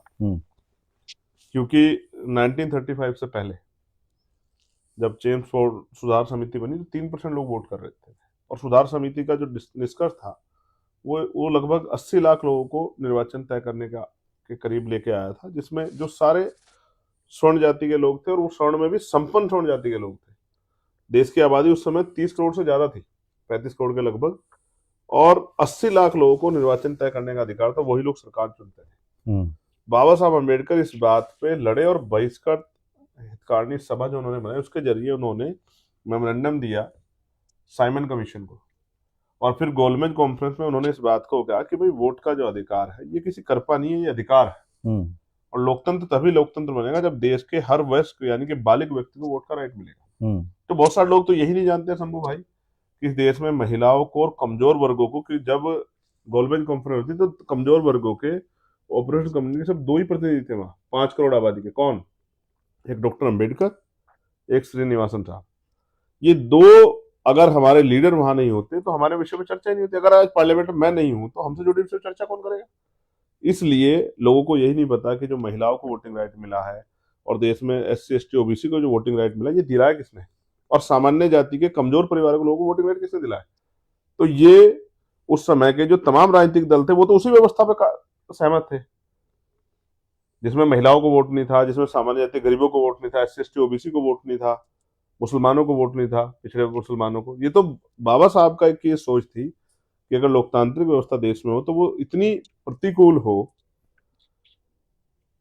क्योंकि 1935 से पहले जब चेम्सफोर्ड सुधार समिति बनी तो 3% लोग वोट कर रहे थे, और सुधार समिति का जो निष्कर्ष था वो लगभग 80 लाख लोगों को निर्वाचन तय करने का के करीब लेके आया था, जिसमें जो सारे स्वर्ण जाति के लोग थे और वो स्वर्ण में भी संपन्न स्वर्ण जाति के लोग थे। देश की आबादी उस समय 30 करोड़ से ज्यादा थी, 35 करोड़ के लगभग, और 80 लाख लोगों को निर्वाचन तय करने का अधिकार था। वही लोग सरकार चुनते थे। बाबा साहब अम्बेडकर इस बात पे लड़े और बहिष्कृत हितकारिणी सभा जो उन्होंने बनाई, उसके जरिए उन्होंने मेमोरेंडम दिया साइमन कमीशन को, और फिर गोलमेज कॉन्फ्रेंस में उन्होंने इस बात को कहा कि भाई वोट का जो अधिकार है ये किसी कृपा नहीं है, ये अधिकार है। और लोकतंत्र तभी लोकतंत्र बनेगा जब देश के हर वयस्क यानी कि बालिग व्यक्ति को वोट का राइट मिलेगा। तो बहुत सारे लोग तो यही नहीं जानते शंभू भाई कि इस देश में महिलाओं को और कमजोर वर्गों को, कि जब गोलमेज कॉन्फ्रेंस होती तो कमजोर वर्गों के ऑपरेशन कम्युनिटी के सब 2 ही प्रतिनिधि थे वहां 5 करोड़ आबादी के। कौन? एक डॉक्टर अंबेडकर, एक श्रीनिवासन साहब। ये 2 अगर हमारे लीडर वहां नहीं होते तो हमारे विषय में चर्चा ही नहीं होती। अगर आज पार्लियामेंट में मैं नहीं हूं तो हमसे जुड़ी विषय चर्चा कौन करेगा? इसलिए लोगों को यही नहीं पता कि जो महिलाओं को वोटिंग राइट मिला है और देश में SC ST OBC को जो वोटिंग राइट मिला, ये दिलाया किसने, और सामान्य जाति के कमजोर परिवार के लोगों को वोटिंग राइट किसने दिलाया? तो ये उस समय के जो तमाम राजनीतिक दल थे वो तो उसी व्यवस्था पे सहमत थे, जिसमें महिलाओं को वोट नहीं था, जिसमें सामान्य जाति गरीबों को वोट नहीं था, SC ST OBC को वोट नहीं था, मुसलमानों को वोट नहीं था, पिछड़े मुसलमानों को। ये तो बाबा साहब का एक ये सोच थी कि अगर लोकतांत्रिक व्यवस्था देश में हो तो वो इतनी प्रतिकूल हो,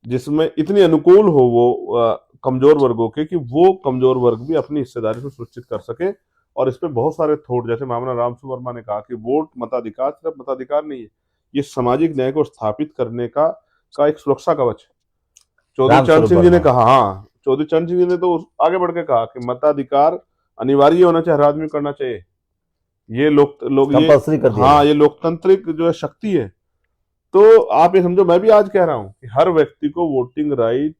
जिसमें इतनी अनुकूल हो वो कमजोर वर्गों के, कि वो कमजोर वर्ग भी अपनी हिस्सेदारी को सुनिश्चित कर सके। और इस पे बहुत सारे थोट, जैसे मामला रामसु वर्मा ने कहा कि वोट मताधिकार सिर्फ मताधिकार नहीं है, ये सामाजिक न्याय को स्थापित करने का एक सुरक्षा कवच है। चौधरी चरण सिंह जी ने कहा, हाँ, चौधरी चरण सिंह जी ने तो आगे बढ़ के कहा कि मताधिकार अनिवार्य होना चाहिए, हर आदमी करना चाहिए। ये ये लोकतांत्रिक जो है शक्ति है। तो आप ये समझो, मैं भी आज कह रहा हूं कि हर व्यक्ति को वोटिंग राइट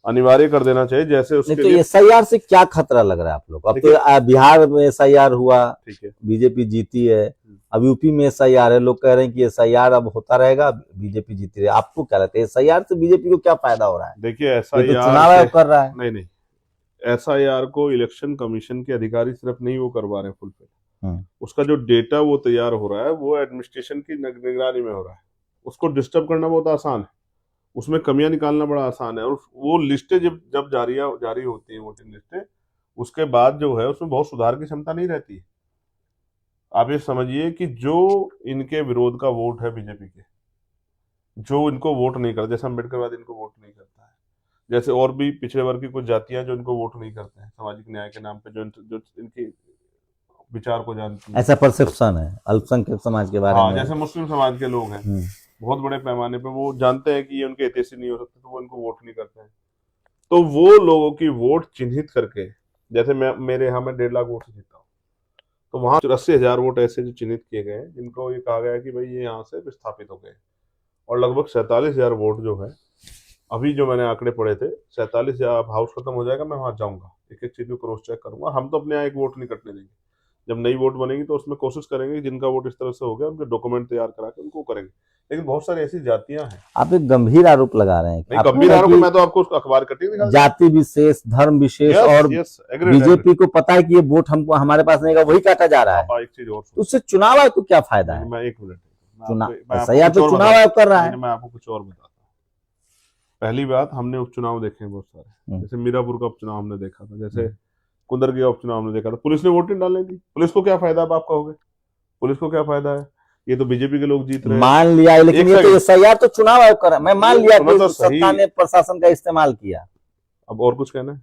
अनिवार्य कर देना चाहिए। जैसे उसके तो SIR से क्या खतरा लग रहा है आप लोग? अब तो बिहार में SIR हुआ, ठीक है, बीजेपी जीती है, अब यूपी में SIR है, लोग कह रहे हैं कि SIR अब होता रहेगा, बीजेपी जीती रहे। आपको क्या लगता है SIR से बीजेपी को क्या फायदा हो रहा है? देखिए, SIR तो चुनाव कर रहा है। नहीं, SIR को इलेक्शन कमीशन के अधिकारी सिर्फ नहीं वो करवा रहे फुलफिल, उसका जो डेटा वो तैयार हो रहा है वो एडमिनिस्ट्रेशन की निगरानी में हो रहा है। उसको डिस्टर्ब करना बहुत आसान है, उसमें कमियां निकालना बड़ा आसान है। और वो लिस्टें जब जारी होती हैं, वोटिंग लिस्टें, उसके बाद जो है उसमें बहुत सुधार की क्षमता नहीं रहती है। आप ये समझिए कि जो इनके विरोध का वोट है बीजेपी के, जो इनको वोट नहीं करता, जैसे अम्बेडकरवादी इनको वोट नहीं करता है, जैसे और भी पिछड़े वर्ग की कुछ जातियां जो इनको वोट नहीं करते हैं सामाजिक न्याय के नाम पे, जो इनकी विचार को जानती है, ऐसा परसेप्शन है अल्पसंख्यक समाज के बारे में। जैसे मुस्लिम समाज के लोग हैं बहुत बड़े पैमाने पे, वो जानते हैं कि ये उनके हितैषी नहीं हो सकते, तो वो इनको वोट नहीं करते हैं। तो वो लोगों की वोट चिन्हित करके, जैसे मेरे यहाँ मैं 1.5 लाख वोट से जीता हूँ, तो वहां 84,000 वोट ऐसे जो चिन्हित किए गए हैं जिनको ये कहा गया है कि भाई ये यहाँ से विस्थापित हो गए, और लगभग 47,000 वोट जो है, अभी जो मैंने आंकड़े पढ़े थे, 47,000, हाउस खत्म हो जाएगा मैं वहां जाऊंगा, एक एक चीज को क्रॉस चेक करूंगा। हम तो अपने यहाँ एक वोट नहीं कटने देंगे। जब नई वोट बनेगी तो उसमें कोशिश करेंगे कि जिनका वोट इस तरह से हो गया उनके डॉक्यूमेंट तैयार करा के उनको करेंगे। लेकिन बहुत सारी ऐसी जातियां हैं। आप एक गंभीर आरोप लगा रहे हैं नहीं, आपने गंभीर कहा आरोप कि मैं तो आपको उस अखबार कटिंग दिखा देता जाति विशेष, धर्म विशेष हूं। और यस, एग्रीड। बीजेपी को पता है कि ये वोट हमको हमारे पास नहीं, वही काटा जा रहा है, आप एक चीज और तो उससे चुनाव आयोग को क्या फायदा है? मैं एक मिनट, चुनाव मैं आपको SIR कुछ तो और चुनाव बताता आयोग कर रहा हूं। है। मैं आपको कुछ और बताता हूँ। पहली बात, हमने उपचुनाव देखे हैं बहुत सारे, जैसे मीरापुर का उपचुनाव हमने देखा था, जैसे कुंदरगी का उपचुनाव हमने देखा था। पुलिस ने वोट नहीं डालने दी। पुलिस को क्या फायदा, अब आप कहोगे पुलिस को क्या फायदा है, ये तो बीजेपी के लोग जीत रहे हैं। मान लिया, लेकिन ये तो SIR तो चुनाव आयोग कर रहा है। मैं मान लिया सुनो कि तो सही। सत्ता ने प्रशासन का इस्तेमाल किया। अब और कुछ कहना है?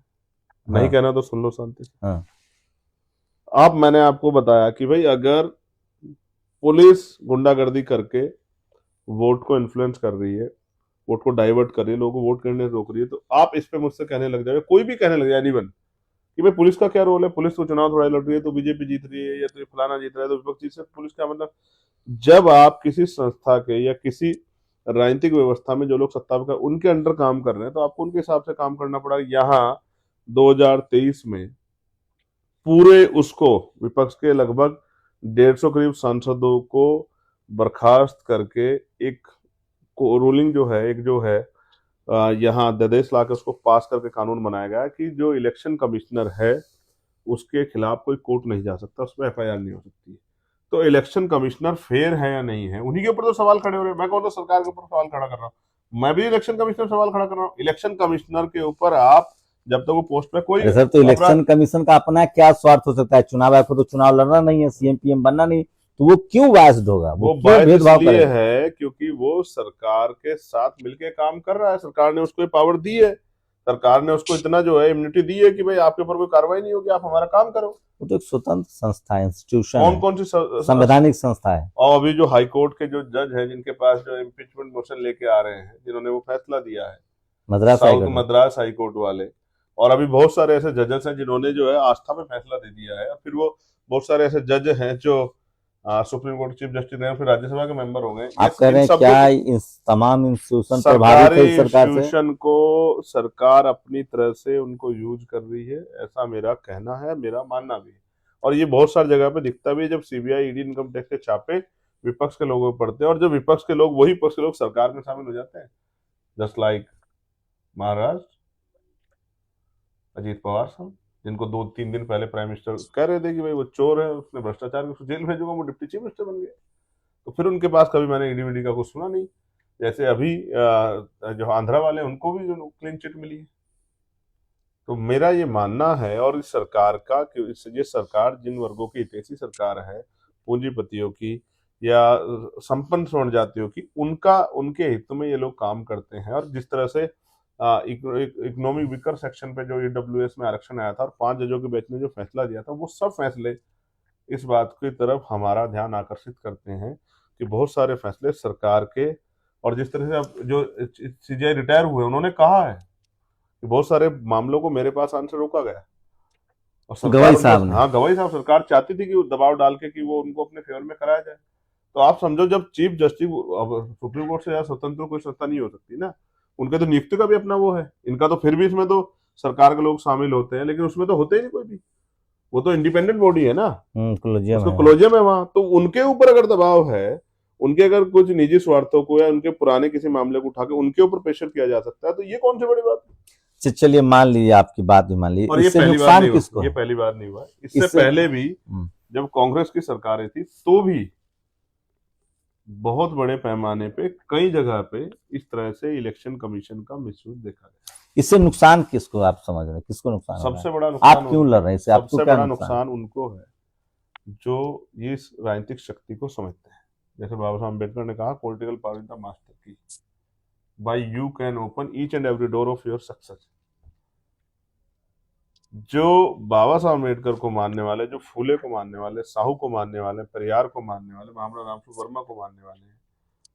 नहीं हाँ। कहना तो सुन लो शांति से। हाँ। आप, मैंने आपको बताया कि भाई अगर पुलिस गुंडागर्दी करके वोट को इन्फ्लुएंस कर रही है, वोट को डाइवर्ट कर रही है, लोगों को वोट करने से रोक रही है, तो आप इस पे मुझसे कहने लग जाओगे, कोई भी कहने लग जाए, एनीवन, कि भाई पुलिस का क्या रोल है, पुलिस तो चुनाव थोड़ा लड़ रही है तो बीजेपी जीत रही है, या तो फलाना जीत रहा है तो विपक्ष जीत रहा है, पुलिस क्या मतलब? जब आप किसी संस्था के या किसी राजनीतिक व्यवस्था में जो लोग सत्ता पर उनके अंडर काम कर रहे हैं तो आपको उनके हिसाब से काम करना पड़ा। यहाँ 2023 में पूरे उसको विपक्ष के लगभग 150 करीब सांसदों को बर्खास्त करके एक रूलिंग जो है, एक जो है यहाँ अध्यादेश लाकर उसको पास करके कानून बनाया गया कि जो इलेक्शन कमिश्नर है उसके खिलाफ कोई कोर्ट नहीं जा सकता, उस पर FIR नहीं हो सकती। तो इलेक्शन कमिश्नर फेयर है या नहीं है, उन्हीं के ऊपर तो सवाल खड़े हो रहे हैं। मैं कौन सा सरकार के ऊपर सवाल खड़ा कर रहा हूँ? मैं भी इलेक्शन कमिश्नर सवाल खड़ा कर रहा हूँ। इलेक्शन कमिश्नर के ऊपर आप, जब तक वो पोस्ट पे कोई, सर तो इलेक्शन कमीशन का अपना क्या स्वार्थ हो सकता है? चुनाव आयोग को तो चुनाव लड़ना नहीं है, CM PM बनना नहीं, तो वो क्यों बायस्ड होगा? वो क्यों भेदभाव इसलिए करेगा? है क्योंकि वो सरकार के साथ मिलके काम कर रहा है। सरकार ने उसको पावर दी है, सरकार ने उसको इतना जो है इम्यूनिटी दी है कि भाई आपके ऊपर कोई कार्रवाई नहीं होगी, आप हमारा काम करो। वो तो एक स्वतंत्र संस्था है, इंस्टीट्यूशन कौन है, कौन सी संवैधानिक संस्था है। और अभी जो हाई कोर्ट के जो जज हैं जिनके पास जो इम्पीचमेंट मोशन लेके आ रहे हैं, जिन्होंने वो फैसला दिया है, मद्रास हाई कोर्ट वाले, और अभी बहुत सारे ऐसे जजेस हैं जिन्होंने जो है आस्था में फैसला दे दिया है। और फिर वो बहुत सारे ऐसे जज हैं जो सुप्रीम कोर्ट चीफ जस्टिस रहे, फिर राज्यसभा के मेंबर हो गए। आप कह रहे हैं क्या इस तमाम इंस्टीट्यूशन प्रभावित है सरकार से? इंस्टीट्यूशन को सरकार अपनी तरह से उनको यूज कर रही है, ऐसा मेरा कहना है, मेरा मानना भी है। और ये बहुत सारी जगह पे दिखता भी है, जब CBI ED इनकम टैक्स के छापे विपक्ष के लोगों पर पड़ते हैं, और जब विपक्ष के लोग, वही विपक्ष के लोग सरकार में शामिल हो जाते हैं। जस्ट लाइक महाराष्ट्र, अजीत पवार साहब, जिनको 2-3 दिन पहले प्राइम मिनिस्टर कह रहे थे कि भाई वो चोर है, उसने भ्रष्टाचार की, उसको जेल भेजूंगा, वो डिप्टी चीफ मिनिस्टर बन गए। तो फिर उनके पास कभी मैंने ED का कुछ सुना नहीं। जैसे अभी जो आंध्रा वाले, उनको भी जो क्लीन चिट मिली है। तो मेरा ये मानना है, और इस सरकार का, कि ये सरकार जिन वर्गों की हितैषी सरकार है, पूंजीपतियों की या संपन्न स्वर्ण जातियों की, उनके हित में ये लोग काम करते हैं। और जिस तरह से इकोनॉमिक वीकर सेक्शन पे जो EWS में आरक्षण आया था और 5 जजों के बेंच ने जो फैसला दिया था, वो सब फैसले इस बात की तरफ हमारा ध्यान आकर्षित करते हैं कि बहुत सारे फैसले सरकार के, और जिस तरह से अब जो CJI रिटायर हुए, उन्होंने कहा है कि बहुत सारे मामलों को मेरे पास आने से रोका गया। और गवाई साहब ने, हाँ, गवाई साहब, सरकार चाहती थी कि वो दबाव डाल के कि वो उनको अपने फेवर में कराया जाए। तो आप समझो, जब चीफ जस्टिस, सुप्रीम कोर्ट से स्वतंत्र कोई संस्था नहीं हो सकती ना, उनके तो नियुक्ति का भी अपना वो है, इनका तो फिर भी इसमें तो सरकार के लोग शामिल होते हैं, लेकिन उसमें तो होते ही नहीं कोई भी, वो तो इंडिपेंडेंट बॉडी है ना, कोलोजियम है वहां। तो उनके ऊपर अगर दबाव है, उनके अगर कुछ निजी स्वार्थों को या उनके पुराने किसी मामले को उठा के उनके ऊपर प्रेशर किया जा सकता है, तो ये कौन सी बड़ी बात है? चलिए मान लीजिए, आपकी बात भी मान लीजिए, और ये पहली बार नहीं हुआ, ये पहली बार नहीं हुआ। इससे पहले भी जब कांग्रेस की सरकारें थी, तो भी बहुत बड़े पैमाने पे कई जगह पे इस तरह से इलेक्शन कमीशन का मिसयूज देखा गया। इससे नुकसान किसको आप समझ रहे हैं? किसको नुकसान? सबसे बड़ा नुकसान, आप क्यों लड़ रहे हैं इससे? आपको सबसे क्या बड़ा नुकसान उनको है जो ये राजनीतिक शक्ति को समझते हैं। जैसे बाबा साहब अम्बेडकर ने कहा, political power is the master key, by you can open each and every door of your success. जो बाबा साहब अम्बेडकर को मानने वाले, जो फूले को मानने वाले, साहू को मानने वाले, परियार को मानने वाले, महामना रामसु वर्मा को मानने वाले,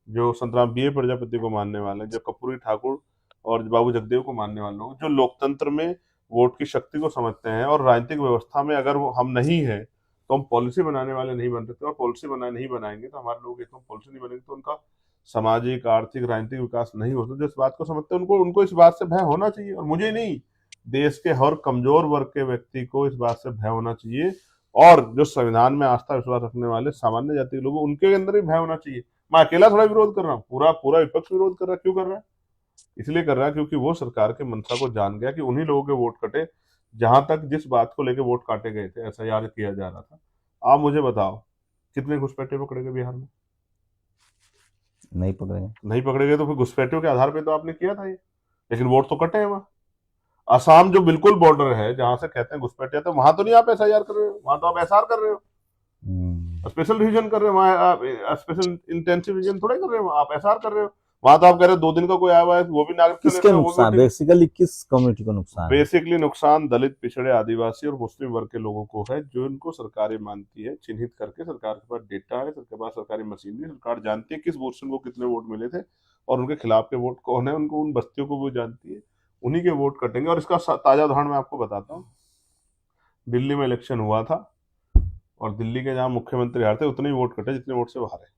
जो संतराम BA प्रजापति को मानने वाले, जो कपूरी ठाकुर और बाबू जगदेव को मानने वाले लोग, जो लोकतंत्र में वोट की शक्ति को समझते हैं, और राजनीतिक व्यवस्था में अगर वो हम नहीं है तो हम पॉलिसी बनाने वाले नहीं बन सकते, और पॉलिसी नहीं बनाएंगे तो हमारे लोग, एक पॉलिसी नहीं बनेगी तो उनका सामाजिक, आर्थिक, राजनीतिक विकास नहीं हो सकता। जो इस बात को समझते हैं, उनको इस बात से भय होना चाहिए, और मुझे नहीं, देश के हर कमजोर वर्ग के व्यक्ति को इस बात से भय होना चाहिए। और जो संविधान में आस्था विश्वास रखने वाले सामान्य जाति के लोग, उनके अंदर भी भय होना चाहिए। मैं अकेला थोड़ा विरोध कर रहा हूँ, पूरा पूरा विपक्ष विरोध कर रहा है। क्यों कर रहा है? इसलिए कर रहा है क्योंकि वो सरकार के मंशा को जान गया कि उन्हीं लोगों के वोट कटे जहां तक जिस बात को लेकर वोट काटे गए थे, एसआईआर किया जा रहा था। आप मुझे बताओ कितने घुसपैठे पकड़े गए बिहार में? नहीं पकड़ेंगे। नहीं पकड़े गए तो फिर घुसपैठियों के आधार पे तो आपने किया था ये, लेकिन वोट तो कटे हैं वहां। असम जो बिल्कुल बॉर्डर है जहां से कहते हैं घुसपैठिया, तो वहां तो नहीं आप एसआईआर कर रहे हो, वहां तो आप एसआर कर रहे हो, स्पेशल रिवीजन कर रहे हो। वहां आप स्पेशल इंटेंसिव रिवीजन थोड़ा कर रहे हो, आप एसआर कर रहे हो। वहां तो आप कह रहे हो 2 दिन का कोई आया हुआ है वो भी नागरिक किसके नुकसान, बेसिकली किस कम्युनिटी को नुकसान? बेसिकली नुकसान दलित, पिछड़े, आदिवासी और मुस्लिम वर्ग के लोगों को है, जो इनको सरकारें मानती है, चिन्हित करके। सरकार के पास डेटा है, सरकार के पास सरकारी मशीनरी, सरकार जानती है किस पर्सन को कितने वोट मिले थे और उनके खिलाफ के वोट कौन है, उनको उन बस्तियों को वो जानती है, उन्हीं के वोट कटेंगे। और इसका ताजा उदाहरण मैं आपको बताता हूँ। दिल्ली में इलेक्शन हुआ था और दिल्ली के जहां मुख्यमंत्री हारे थे उतने ही वोट कटे जितने वोट से वो हारे।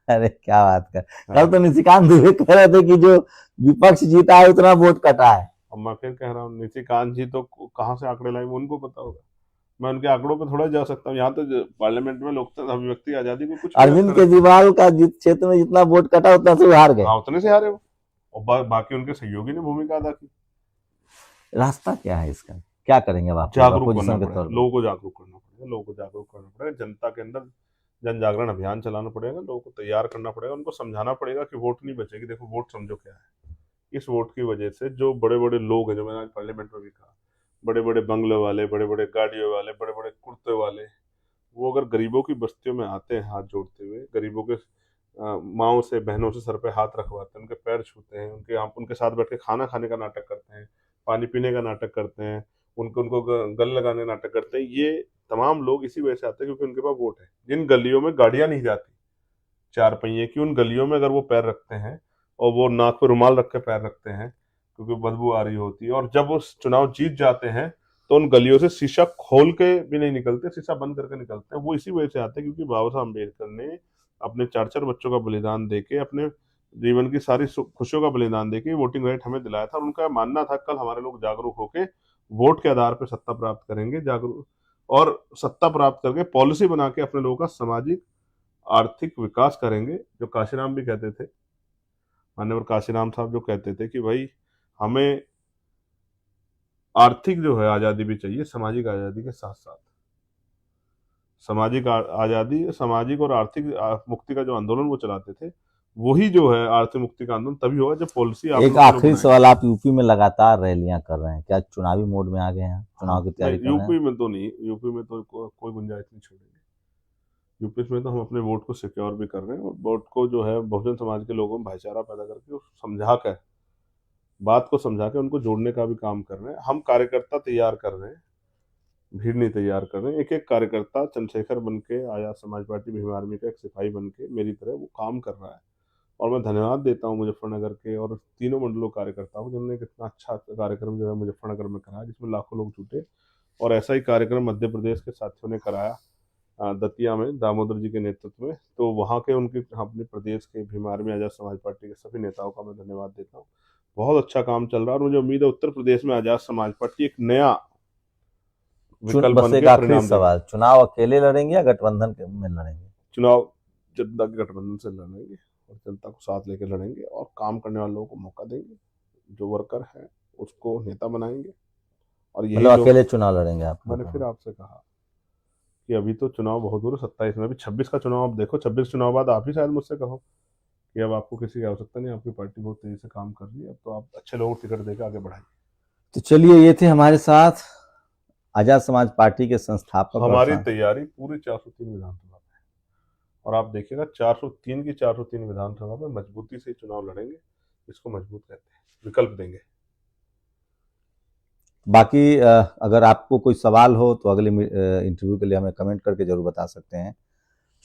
अरे क्या बात कर, कल तो निशिकांत दुबे कह रहे थे कि जो विपक्ष जीता है उतना वोट कटा है। अब मैं फिर कह रहा हूँ, निशिकांत जी तो कहाँ से आंकड़े लाए उनको पता होगा, मैं उनके आंकड़ों पे थोड़ा जा सकता हूँ। यहाँ तो पार्लियामेंट में लोकतंत्र, अभिव्यक्ति, आजादी को कुछ अरविंद केजरीवाल का क्षेत्र में जितना वोट कटा उतना से हार गए। हाँ, उतने से हारे वो, और बाकी उनके सहयोगी ने भूमिका अदा की। रास्ता क्या है इसका, क्या करेंगे आप? जागरूक करना पड़ेगा, लोगों को जागरूक करना पड़ेगा, लोगों को जागरूक करना पड़ेगा, जनता के अंदर जन जागरण अभियान चलाना पड़ेगा, लोगों को तैयार करना पड़ेगा, उनको समझाना पड़ेगा कि वोट नहीं बचेगी। देखो वोट समझो क्या है, इस वोट की वजह से जो बड़े बड़े लोग हैं, जो मैंने आज पार्लियामेंट में भी कहा, बड़े बड़े बंगले वाले, बड़े बड़े गाड़ियों वाले, बड़े बड़े कुर्ते वाले, वो अगर गरीबों की बस्तियों में आते हैं हाथ जोड़ते हुए, गरीबों के माओ से, बहनों से सर पे हाथ रखवाते हैं, उनके पैर छूते हैं, उनके साथ बैठ के खाना खाने का नाटक करते हैं, पानी पीने का नाटक करते हैं, उनको गल लगाने का नाटक करते हैं, ये तमाम लोग इसी वजह से आते हैं क्योंकि उनके पास वोट है। जिन गलियों में गाड़ियां नहीं जाती 4 पहिए की, उन गलियों में अगर वो पैर रखते हैं और वो नाक पे रुमाल रख के पैर रखते हैं क्योंकि बदबू आ रही होती है, और जब वो चुनाव जीत जाते हैं तो उन गलियों से शीशा खोल के भी नहीं निकलते, शीशा बंद करके निकलते हैं। वो इसी वजह से आते हैं क्योंकि बाबा साहब अम्बेडकर ने अपने 4-4 बच्चों का बलिदान देके, अपने जीवन की सारी खुशियों का बलिदान देके वोटिंग राइट हमें दिलाया था। और उनका मानना था कल हमारे लोग जागरूक होके वोट के आधार पर सत्ता प्राप्त करेंगे, जागरूक, और सत्ता प्राप्त करके पॉलिसी बना के अपने लोगों का सामाजिक आर्थिक विकास करेंगे। जो काशीराम भी कहते थे, माननीय काशीराम साहब जो कहते थे कि भाई हमें आर्थिक जो है आजादी भी चाहिए, सामाजिक आजादी के साथ साथ। सामाजिक आजादी, सामाजिक और आर्थिक मुक्ति का जो आंदोलन वो चलाते थे, वही जो है आर्थिक मुक्ति का आंदोलन तभी होगा जब पॉलिसी। एक आखिरी सवाल, आप यूपी में लगातार रैलियां कर रहे हैं, क्या चुनावी मोड में आ गए हैं, चुनाव की तैयारी कर रहे हैं? यूपी में तो नहीं, यूपी में तो कोई गुंजाइश नहीं छोड़ेंगे। यूपी में तो हम अपने वोट को सिक्योर भी कर रहे हैं, और वोट को जो है बहुजन समाज के लोगों में भाईचारा पैदा करके समझा कर, बात को समझा के उनको जोड़ने का भी काम कर रहे हैं। हम कार्यकर्ता तैयार कर रहे हैं, भीड़ नहीं तैयार कर रहे हैं। एक एक कार्यकर्ता चंद्रशेखर बन के, आजाद समाज पार्टी भीम आर्मी का एक सिपाही बन के मेरी तरह वो काम कर रहा है। और मैं धन्यवाद देता हूँ मुजफ्फरनगर के और तीनों मंडलों कार्यकर्ताओं को, जिन्होंने कितना अच्छा कार्यक्रम जो है मुजफ्फरनगर में कराया, जिसमें लाखों लोग जुटे। और ऐसा ही कार्यक्रम मध्य प्रदेश के साथियों ने कराया दतिया में, दामोदर जी के नेतृत्व में। तो वहाँ के उनके अपने प्रदेश के भीम आर्मी, आजाद समाज पार्टी के सभी नेताओं का मैं धन्यवाद देता हूँ। बहुत अच्छा काम चल रहा है और मुझे उम्मीद है उत्तर प्रदेश में आजाद समाज पार्टी एक नया विकल्प बन के आखिरी सवाल, चुनाव अकेले लड़ेंगे या गठबंधन में लड़ेंगे? चुनाव जनता के गठबंधन से लड़ेंगे और जनता को साथ लेकर लड़ेंगे और काम करने वाले लोगों को मौका देंगे। जो वर्कर है उसको नेता बनाएंगे। और ये मतलब अकेले चुनाव लड़ेंगे आप? मैंने फिर आपसे कहा कि अभी तो चुनाव बहुत दूर है, 27 में, अभी 26 का चुनाव। अब देखो 26 चुनाव बाद आप ही शायद मुझसे कहो कि अब आपको किसी की आवश्यकता नहीं, आपकी पार्टी बहुत तेजी से काम कर रही है, अब तो आप अच्छे लोगों को टिकट देकर आगे बढ़ाइए। तो चलिए, ये थे हमारे साथ आजाद समाज पार्टी के संस्थापक। हमारी तैयारी पूरी 403 विधानसभा में है और आप देखिएगा 403 की 403 विधानसभा में मजबूती से चुनाव लड़ेंगे। इसको मजबूत कहते हैं, विकल्प देंगे। बाकी अगर आपको कोई सवाल हो तो अगले इंटरव्यू के लिए हमें कमेंट करके जरूर बता सकते हैं।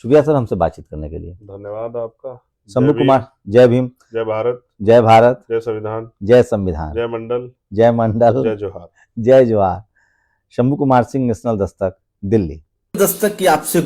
शुक्रिया सर हमसे बातचीत करने के लिए। धन्यवाद आपका। शंभू कुमार, जय भीम, जय भारत, जय भारत, जय संविधान, जय संविधान, जय मंडल, जय मंडल, जय जोहार, जय जोहार। शंभू कुमार सिंह, नेशनल दस्तक, दिल्ली। दस्तक की आपसे